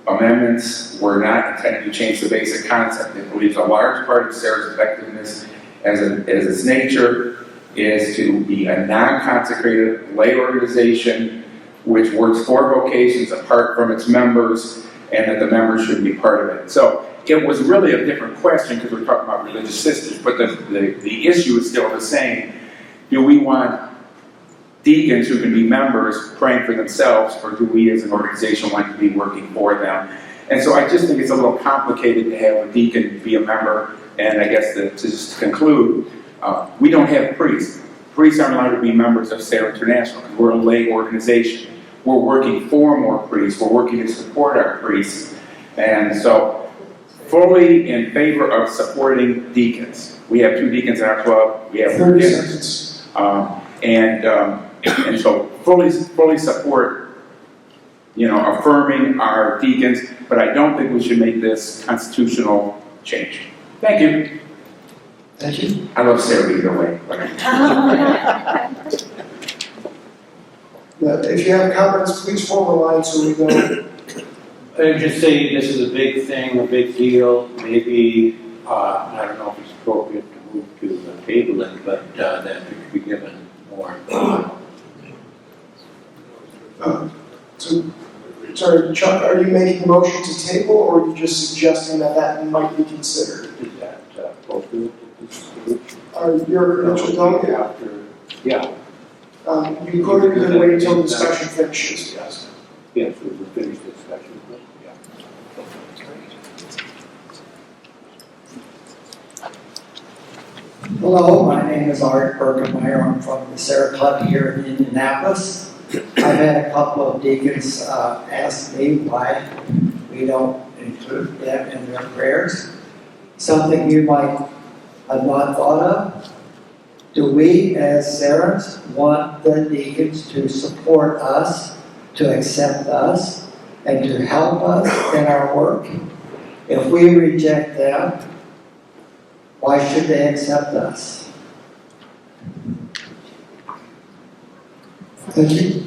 amendments were not intended to change the basic concept. It believes a large part of Serra's effectiveness as its nature is to be a non-consecrated lay organization which works for vocations apart from its members, and that the members should be part of it. So it was really a different question because we're talking about religious sisters, but the issue is still the same. Do we want deacons who can be members praying for themselves, or do we as an organization want to be working for them? And so I just think it's a little complicated to have a deacon be a member. And I guess to just conclude, we don't have priests. Priests aren't allowed to be members of Serra International because we're a lay organization. We're working for more priests. We're working to support our priests. And so fully in favor of supporting deacons. We have 2 deacons in our club. We have 30 seconds. And so fully support, affirming our deacons, but I don't think we should make this constitutional change. Thank you. Thank you. I love Serra either way. If you have comments, please form a line so we know. I would just say this is a big thing, a big deal. Maybe, I don't know if it's appropriate to move to the table it, but that it could be given more. Sorry, Chuck, are you making a motion to table, or are you just suggesting that might be considered? Is that appropriate? Your credential delegate? Yeah. You could wait until the discussion finishes, yes. Yes, we will finish the discussion. Yeah. Hello, my name is Art Berkemeyer. I'm from the Serra Club here in Indianapolis. I've had a couple of deacons ask me why we don't include them in their prayers. Something you might have not thought of. Do we as Serrans want the deacons to support us, to accept us, and to help us in our work? If we reject them, why should they accept us? Thank you.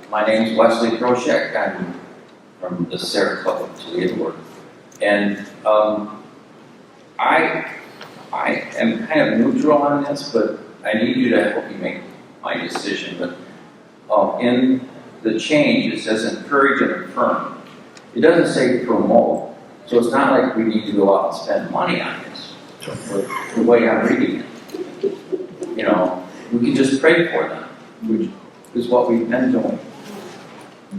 My name is Wesley Kroshek. I'm from the Serra Club of Toledo. And I am kind of neutral on this, but I need you to help me make my decision. But in the change, it says encourage and affirm. It doesn't say promote. So it's not like we need to go out and spend money on this, the way I'm reading it. We can just pray for them, which is what we've been doing.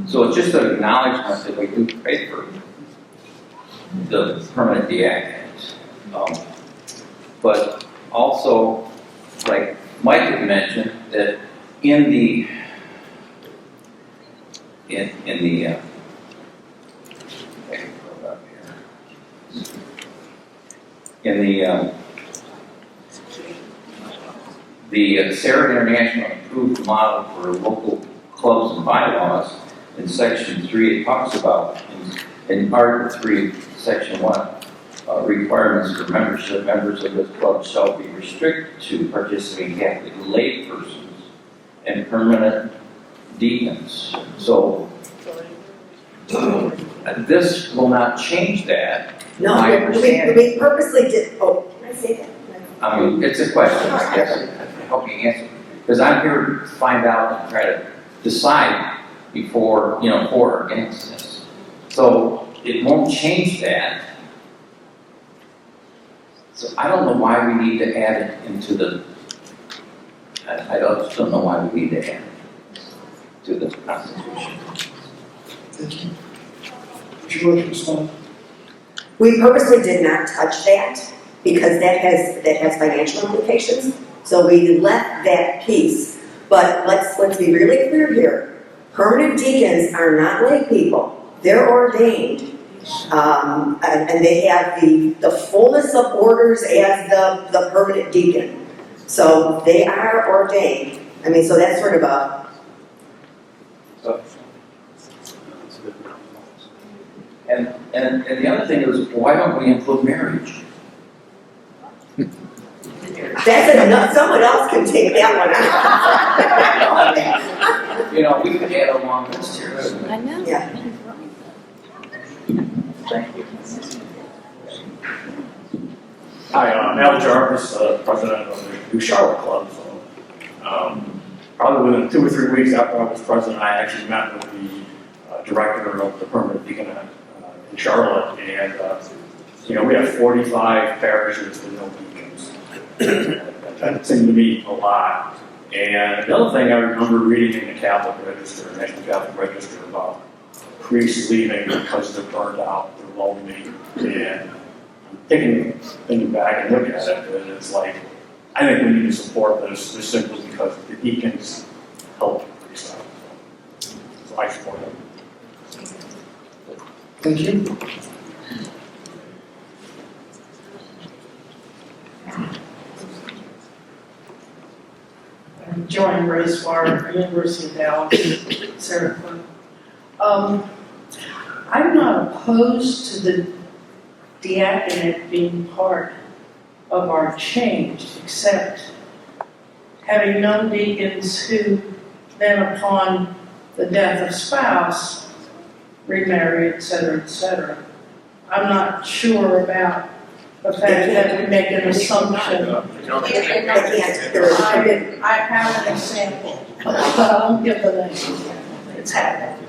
So it's just an acknowledgement that we do pay for the permanent deacons. But also, like Mike had mentioned, that in the Serra International approved model for local clubs and bylaws, in section 3 it talks about, in Article 3, section 1, requirements for membership. Members of this club shall be restricted to participating Catholic lay persons and permanent deacons. So this will not change that. No, My we understanding. purposely did, oh, can I say that? I mean, it's a question, I guess, I hope you answer. Because I'm here to find out and try to decide before, for or against this. So it won't change that. So I don't know why we need to add it into the, I just don't know why we need to add it to the Constitution. Thank you. Would you like to respond? We purposely did not touch that because that has financial implications. So we left that piece. But let's be really clear here. Permanent deacons are not lay people. They're ordained. And they have the fullness of orders as the permanent deacon. So they are ordained. I mean, so that's sort of a... And the other thing is, why don't we include marriage? That's enough. Someone else can take that one out. We could add a long list here. I know. Yeah. Thank you. Hi, I'm Al Jarvis, president of the New Charlotte Club. So, probably within 2 or 3 weeks after I was president, I actually met with the director of the permanent deaconate in Charlotte, and we have 45 parishes with no deacons. That seemed to me a lot. And the other thing I remember reading in the Catholic Register, National Catholic Register, about priests leaving because they're burned out, they're lonely, and I'm thinking back and looking at it, and it's like, I think we need to support this just simply because the deacons help the priests out. So I support it. Thank you. I'm Joanne Racewar, University of Dallas, Serra. I'm not opposed to the diaconate being part of our change, except having known deacons who then upon the death of spouse remarry, etc. I'm not sure about the fact that we make an assumption. I have an example, but I won't give the name. It's happened.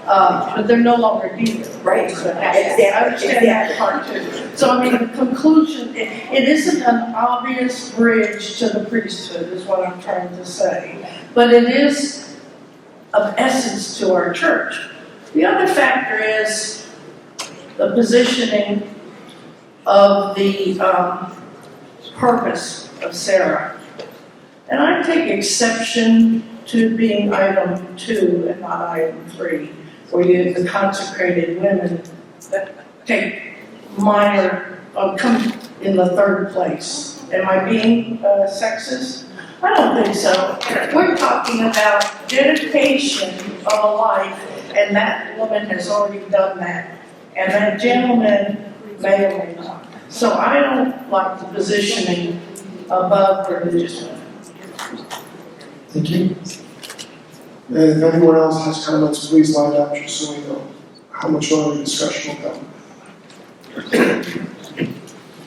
But they're no longer deacons. Right. So I understand that part too. So I mean, the conclusion, it isn't an obvious bridge to the priesthood, is what I'm trying to say. But it is of essence to our church. The other factor is the positioning of the purpose of Serra. And I take exception to being item 2 and not item 3, where you have the consecrated women that take minor, come in the 3rd place. Am I being sexist? I don't think so. We're talking about dedication of a life, and that woman has already done that. And that gentleman may or may not. So I don't like the positioning above religious women. Thank you. And if anyone else has comments, please line up just so we know how much longer the discussion will go.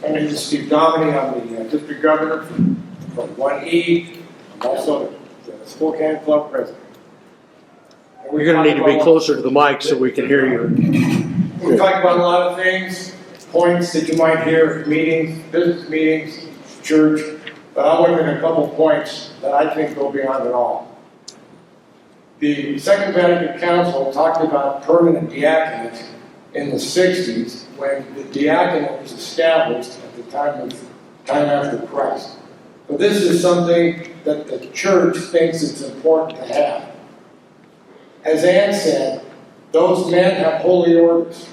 My name is Steve Dominy. I'm the district governor from 1E. I'm also the Spokane Club president. You're gonna need to be closer to the mic so we can hear you. We talk about a lot of things, points that you might hear at meetings, business meetings, church, but I want to make a couple points that I think go beyond it all. The Second Vatican Council talked about permanent diaconate in the 60s when the diaconate was established at the time after Christ. So this is something that the church thinks it's important to have. As Ann said, those men have holy orders.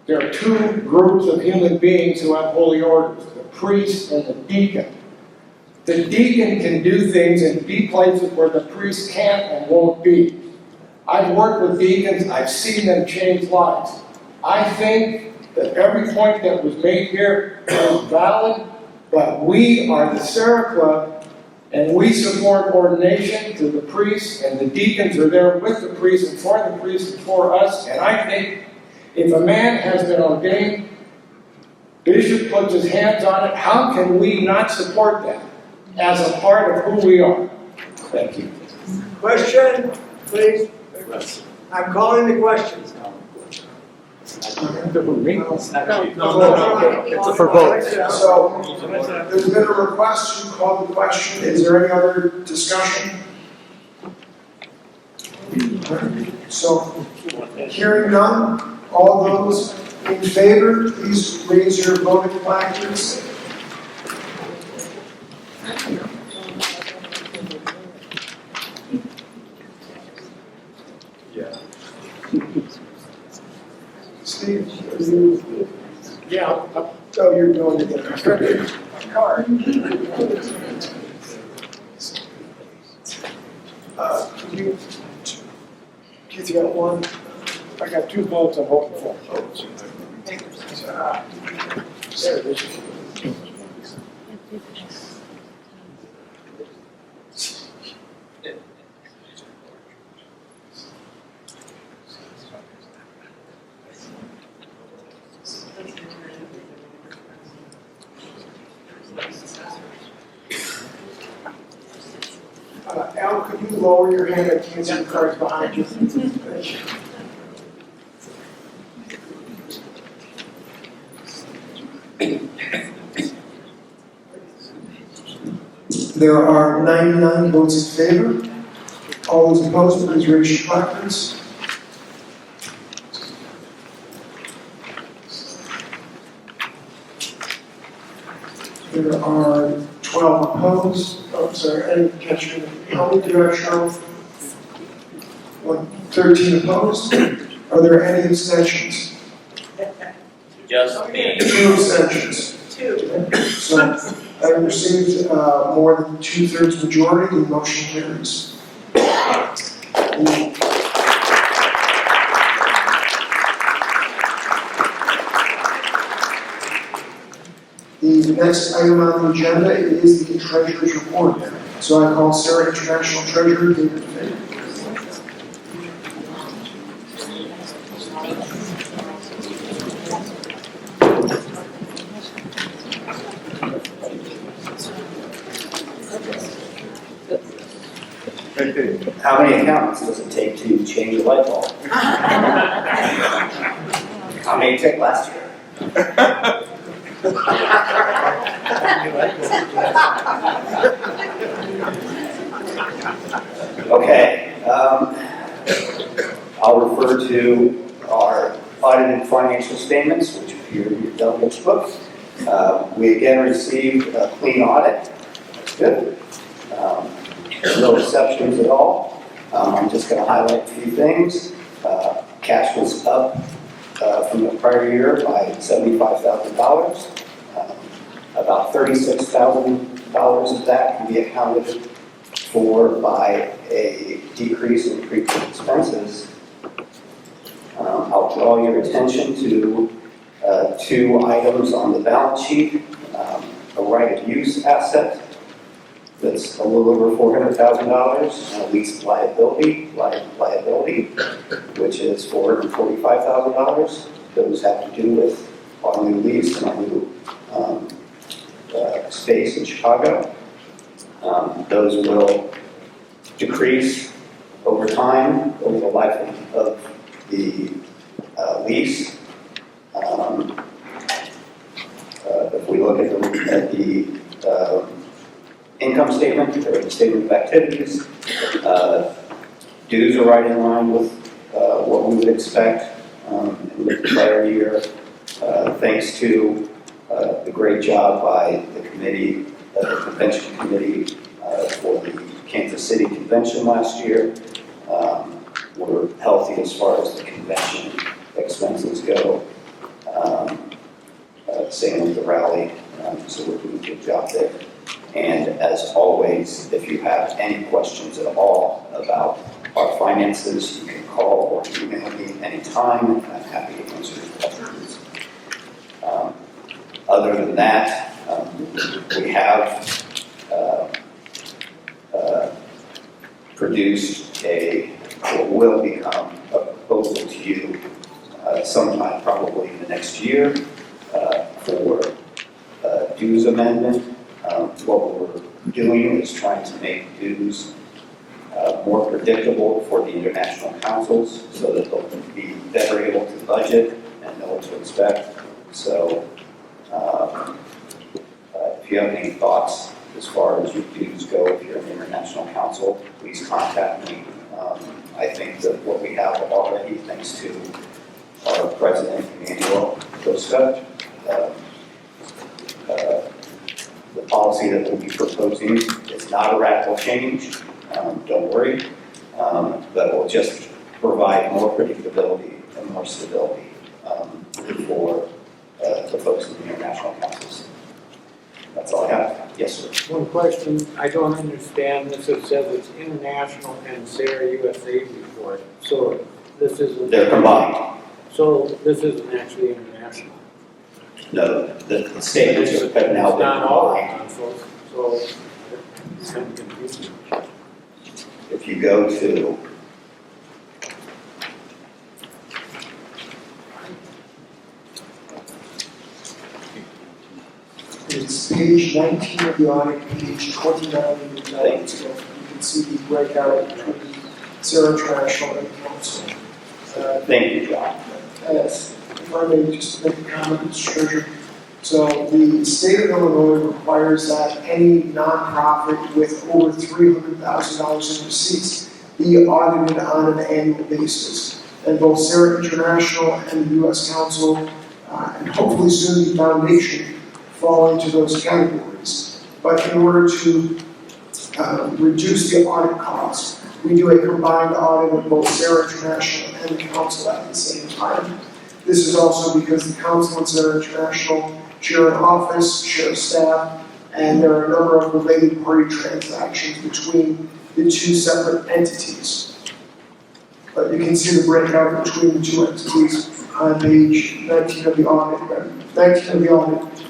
There are two groups of human beings who have holy orders, the priest and the deacon. The deacon can do things and be places where the priest can't and won't be. I've worked with deacons, I've seen them change lives. I think that every point that was made here is valid, but we are the Serra Club, and we support ordination to the priests, and the deacons are there with the priests and for the priests and for us, and I think if a man has been ordained, bishop puts his hands on it, how can we not support that as a part of who we are? Thank you. Question, please. I'm calling the questions. It's for vote. So, there's been a request to call the question. Is there any other discussion? So, hearing none, all those in favor, please raise your voting placards. Steve, yeah, oh, you're going to get a card. Keith, you got one? I got 2 votes I'm hoping for. There it is. Al, could you lower your hand? I can't see the cards behind you. Thank you. There are 99 votes in favor. All those opposed, please raise your placards. There are 12 opposed. Oh, sorry, I didn't catch you. How many did I show? 13 opposed. Are there any abstentions? Just me. 2 abstentions. 2. So I received more than 2/3 majority, the motion carries. The next item on the agenda is the Treasurer's Report. So I call Serra International Treasurer David Fay. How many accountants does it take to change a light bulb? How many took last year? Okay, I'll refer to our audited financial statements, which appear in your delegates book. We again received a clean audit. That's good. No exceptions at all. I'm just going to highlight a few things. Cash was up from the prior year by $75,000. About $36,000 of that can be accounted for by a decrease in prepaid expenses. I'll draw your attention to 2 items on the balance sheet. A right of use asset that's a little over $400,000, and a lease liability, which is $445,000. Those have to do with our new lease and our new space in Chicago. Those will decrease over time, over the life of the lease. If we look at the income statement or the statement of activities, Dues are right in line with what we would expect with the prior year, thanks to the great job by the committee, the convention committee for the Kansas City convention last year. We're healthy as far as the convention expenses go. Same with the rally, so we're doing a good job there. And as always, if you have any questions at all about our finances, you can call or email me anytime, and I'm happy to answer your questions. Other than that, we have produced what will become a proposal to you sometime probably in the next year for dues amendment. What we're doing is trying to make dues more predictable for the international councils so that they'll be better able to budget and know what to expect. So if you have any thoughts as far as your dues go, if you're an international council, please contact me. I think that what we have already, thanks to our president, Emmanuel Costa, the policy that we'll be proposing is not a radical change, don't worry, but will just provide more predictability and more stability for the folks in the international councils. That's all I have. Yes, sir. One question, I don't understand this, it says it's international and Serra USA report, so this isn't. They're combined. So this isn't actually international. No, the statements have now It's been not all combined. so it's kind of confusing. If you go to It's page 19 of the audit, page 29 of the Delegates book. You can see the breakout between Serra International and Council. thank you, John. Yes, if I may just make a comment, Mr. Treasurer. So the state of Illinois requires that any nonprofit with over $300,000 in receipts be audited on an annual basis. And both Serra International and the U.S. Council, and hopefully soon the Foundation, fall into those categories. But in order to reduce the audit costs, we do a combined audit of both Serra International and the Council at the same time. This is also because the Council and Serra International share an office, share staff, and there are a number of related party transactions between the two separate entities. But you can see the breakout between the two entities on page 19 of the audit,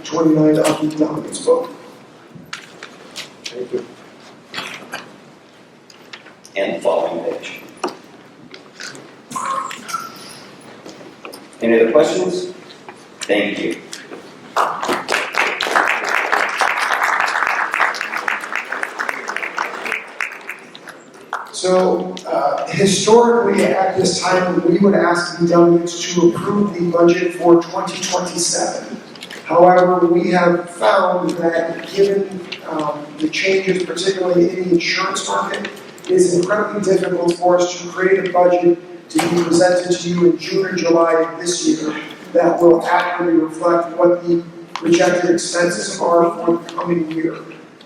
29 of the Delegates book. Thank you. And the following page. Any other questions? Thank you. So historically at this time, we would ask the delegates to approve the budget for 2027. However, we have found that given the changes, particularly in the insurance market, it is incredibly difficult for us to create a budget to be presented to you in June or July of this year that will accurately reflect what the projected expenses are for the coming year.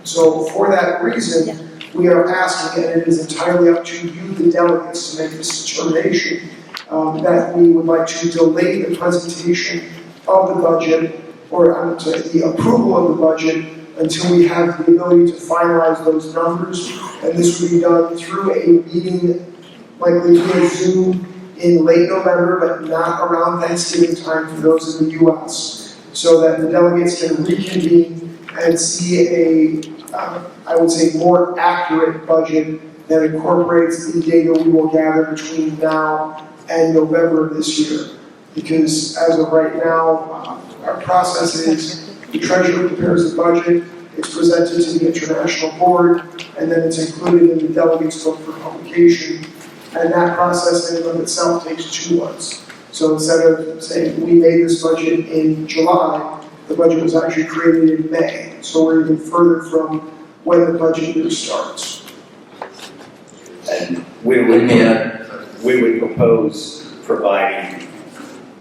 So for that reason, we are asking, and it is entirely up to you, the delegates, to make this determination, that we would like to delay the presentation of the budget, or I'm sorry, the approval of the budget, until we have the ability to finalize those numbers. And this would be done through a meeting, likely via Zoom, in late November, but not around Thanksgiving time for those in the U.S., so that the delegates can reconvene and see a I would say, more accurate budget that incorporates the data we will gather between now and November of this year. Because as of right now, our process is the treasurer prepares the budget, it's presented to the international board, and then it's included in the delegates book for publication. And that process in and of itself takes 2 months. So instead of saying we made this budget in July, the budget was actually created in May. So we're even further from when the budget year starts. And We Let would, me add, we would propose providing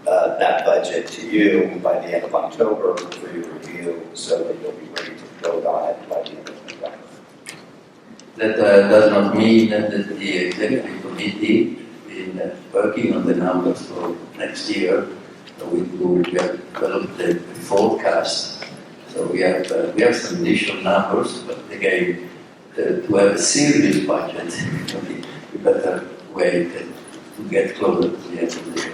that budget to you by the end of October for your review, so that you'll be ready to vote on it by the end of November. that does not mean that the executive committee in working on the numbers for next year. We have developed the forecast. So we have some initial numbers, but again, to have a serious budget, we better wait to get closer to the end of the year.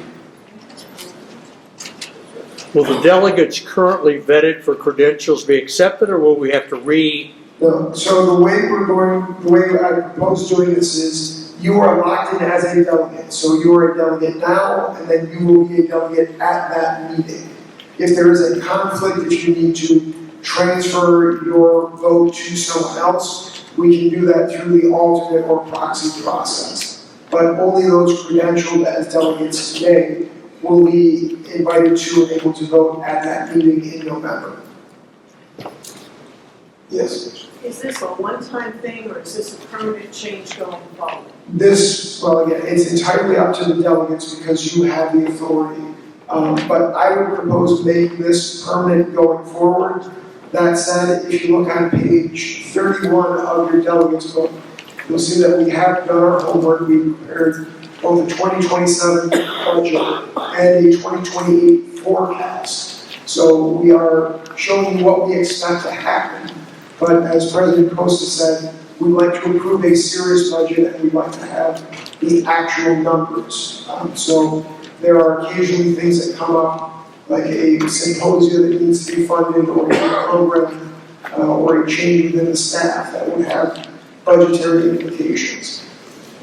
Will the delegates currently vetted for credentials be accepted, or will we have to No, so the way I propose doing this is, you are locked in as a delegate. So you are a delegate now, and then you will be a delegate at that meeting. If there is a conflict, if you need to transfer your vote to someone else, we can do that through the alternate or proxy process. But only those credentialed as delegates today will be invited to and able to vote at that meeting in November. Yes. Is this a one-time thing, or is this a permanent change going forward? Well, again, it's entirely up to the delegates because you have the authority. But I would propose making this permanent going forward. That said, if you look on page 31 of your delegates book, you'll see that we have done our homework. We prepared both a 2027 budget and a 2028 forecast. So we are showing you what we expect to happen. But as President Costa said, we'd like to approve a serious budget and we'd like to have the actual numbers. So there are occasionally things that come up, like a symposium that needs to be funded, or a program, or a change within the staff that would have budgetary implications.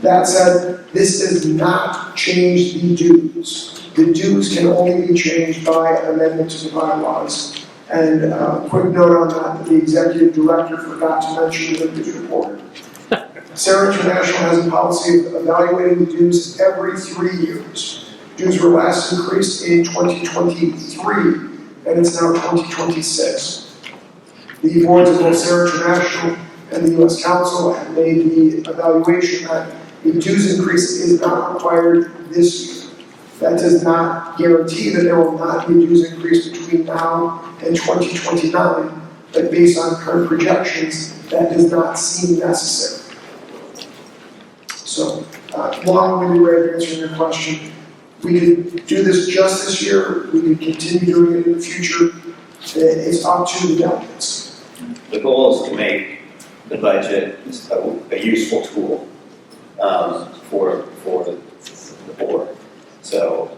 That said, this does not change the dues. The dues can only be changed by amendment to the bylaws. And quick note on that, the executive director forgot to mention in his report. Serra International has a policy of evaluating the dues every 3 years. Dues were last increased in 2023, and it's now 2026. The boards of both Serra International and the U.S. Council have made the evaluation that the dues increase is not required this year. That does not guarantee that there will not be a dues increase between now and 2029, but based on current projections, that does not seem necessary. So, long-winded way of answering your question. We could do this just this year, we could continue doing it in the future. It's up to the delegates. The goal is to make the budget a useful tool for the board. So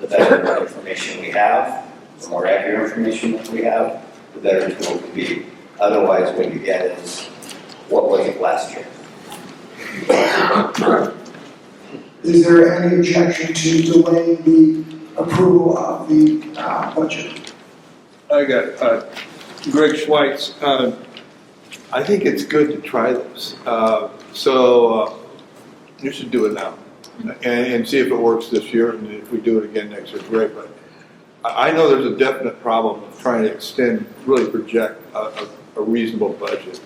the better information we have, the more accurate information that we have, the better the tool can be. Otherwise, what you get is, what was it last year? Is there any objection to delaying the approval of the budget? I got Greg Schweitz. I think it's good to try this. So you should do it now and see if it works this year. And if we do it again next year, great. But I know there's a definite problem of trying to extend, really project a reasonable budget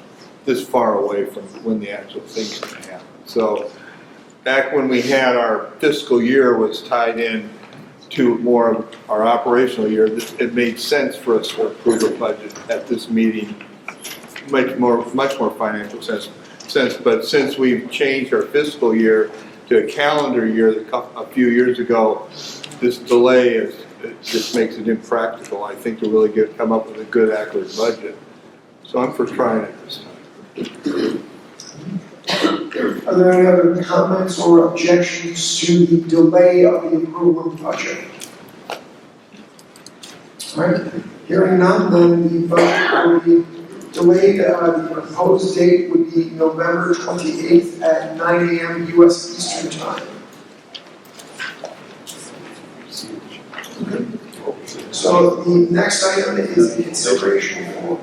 this far away from when the actual thing's going to happen. So back when we had our fiscal year was tied in to more of our operational year, it made sense for us to approve a budget at this meeting, much more financial sense. But since we've changed our fiscal year to a calendar year a few years ago, this delay just makes it impractical, I think, to really come up with a good, accurate budget. So I'm for trying it this time. Are there any other comments or objections to the delay of the approval of the budget? All right, hearing none, then the budget will be delayed. The proposed date would be November 28th at 9 a.m. U.S. Eastern Time. So the next item is the consideration for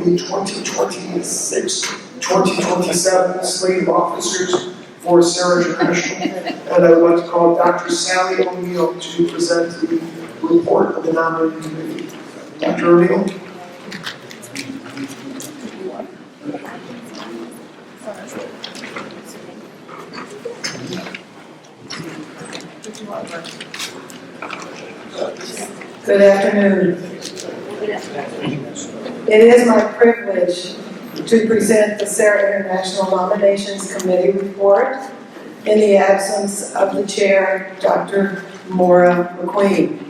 the 2026-2027 slate of officers for Serra International. And I would like to call Dr. Sally O'Neill to present the report of the nominating committee. Dr. O'Neill. Good afternoon. It is my privilege to present the Serra International Nominations Committee report in the absence of the chair, Dr. Maura McQueen.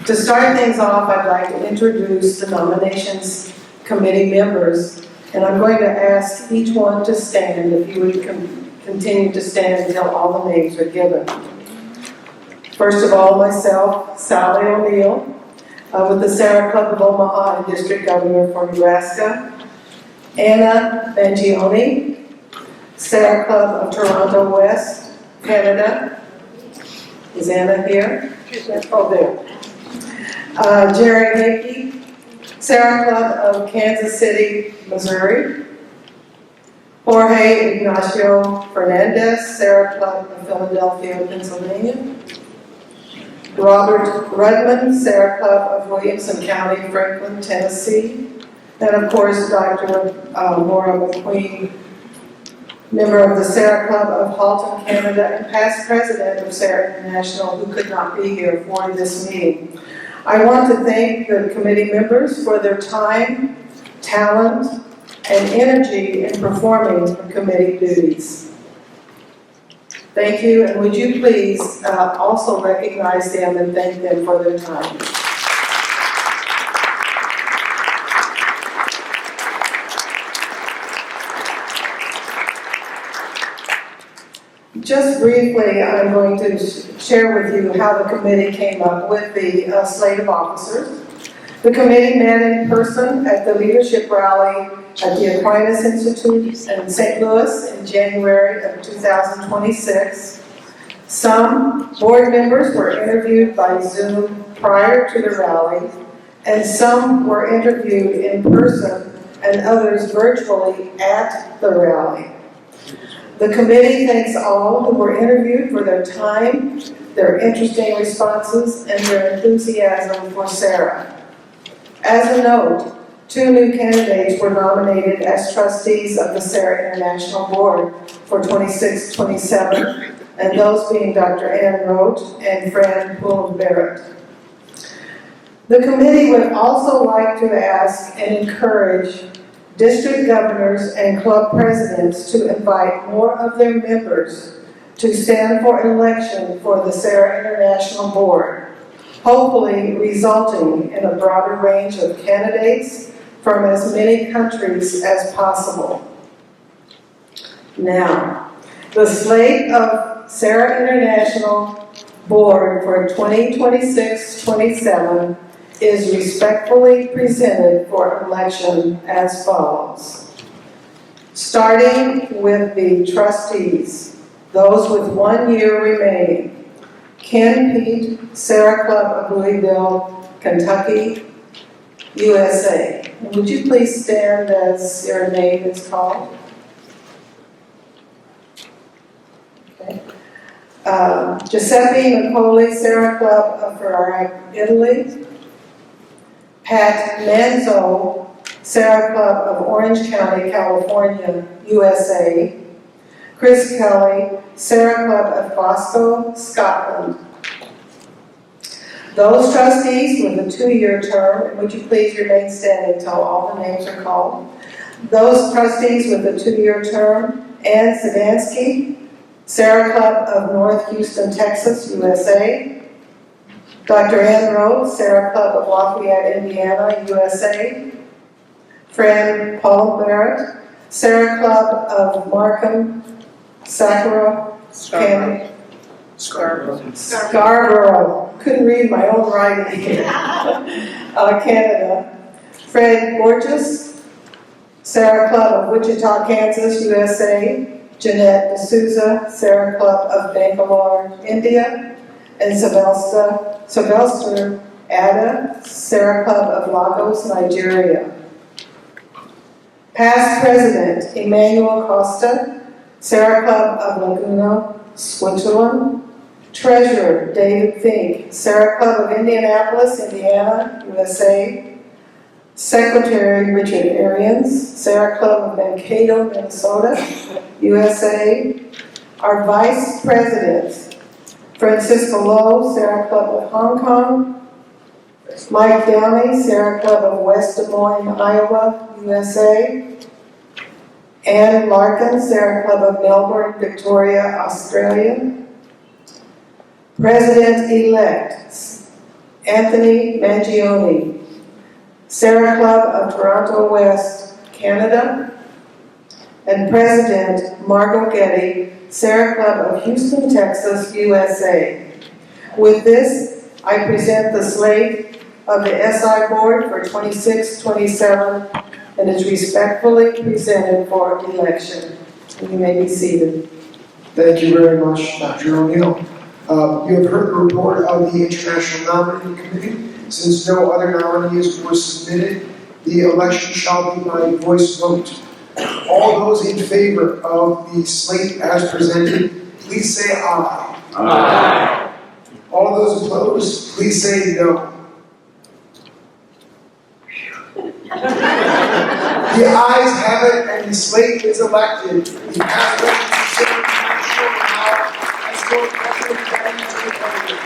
To start things off, I'd like to introduce the nominations committee members, and I'm going to ask each one to stand, if you would continue to stand until all the names are given. First of all, myself, Sally O'Neill, with the Serra Club of Omaha and District Governor for Nebraska. Anna Mangione, Serra Club of Toronto West, Canada. Is Anna here? Oh, there. Jerry Hickey, Serra Club of Kansas City, Missouri. Jorge Ignacio Fernandez, Serra Club of Philadelphia, Pennsylvania. Robert Rudman, Serra Club of Williamson County, Franklin, Tennessee. And of course, Dr. Maura McQueen, member of the Serra Club of Halton, Canada, and past president of Serra International, who could not be here for this meeting. I want to thank the committee members for their time, talent, and energy in performing the committee duties. Thank you, and would you please also recognize them and thank them for their time. Just briefly, I'm going to share with you how the committee came up with the slate of officers. The committee met in person at the leadership rally at the Aquinas Institute in St. Louis in January of 2026. Some board members were interviewed by Zoom prior to the rally, and some were interviewed in person and others virtually at the rally. The committee thanks all who were interviewed for their time, their interesting responses, and their enthusiasm for Serra. As a note, 2 new candidates were nominated as trustees of the Serra International Board for 26-27, and those being Dr. Ann Rote and Fran Pullen-Barrett. The committee would also like to ask and encourage district governors and club presidents to invite more of their members to stand for election for the Serra International Board, hopefully resulting in a broader range of candidates from as many countries as possible. Now, the slate of Serra International Board for 2026-27 is respectfully presented for election as follows. Starting with the trustees, those with 1 year remaining. Ken Pete, Serra Club of Louisville, Kentucky, USA. And would you please stand as your name is called? Okay. Giuseppe Nicoli, Serra Club of Ferrara, Italy. Pat Manzo, Serra Club of Orange County, California, USA. Chris Kelly, Serra Club of Glasgow, Scotland. Those trustees with a 2-year term, and would you please remain standing until all the names are called. Those trustees with a 2-year term, Ann Zadansky, Serra Club of North Houston, Texas, USA. Dr. Ann Rowe, Serra Club of Lafayette, Indiana, USA. Fran Paul-Barrett, Serra Club of Markham, Scarborough, couldn't read my own writing here. Canada. Fred Borges, Serra Club of Wichita, Kansas, USA. Jeanette D'Souza, Serra Club of Bangalore, India. And Sylvester Ada, Serra Club of Lagos, Nigeria. Past President Emmanuel Costa, Serra Club of Laguna, Switzerland. Treasurer David Fink, Serra Club of Indianapolis, Indiana, USA. Secretary Richard Arians, Serra Club of Mankato, Minnesota, USA. Our Vice President Francisco Lowe, Serra Club of Hong Kong. Mike Downey, Serra Club of West Des Moines, Iowa, USA. Ann Larkin, Serra Club of Melbourne, Victoria, Australia. President-elect Anthony Mangione, Serra Club of Toronto West, Canada. And President Margot Getty, Serra Club of Houston, Texas, USA. With this, I present the slate of the SI Board for 26-27 and is respectfully presented for election. You may be seated. Thank you very much, Dr. O'Neill. You have heard the report of the International Nominating Committee. Since no other nominees were submitted, the election shall be by voice vote. All those in favor of the slate as presented, please say aye. Aye. All those opposed, please say no. The ayes have it, and the slate is elected. The past election now as for President to the president.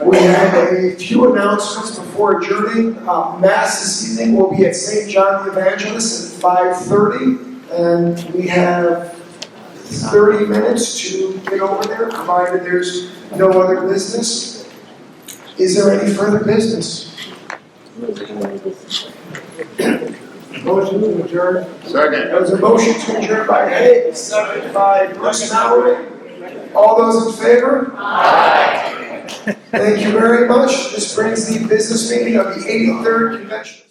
We have a few announcements before adjourning. Mass this evening will be at St. John the Evangelist at 5:30, and we have 30 minutes to get over there, provided there's no other business. Is there any further business? Motion to adjourn. Second. There was a motion to adjourn by Hayes, seconded by Bruce Mallory. All those in favor? Aye. Thank you very much. This brings the business meeting of the 83rd Convention.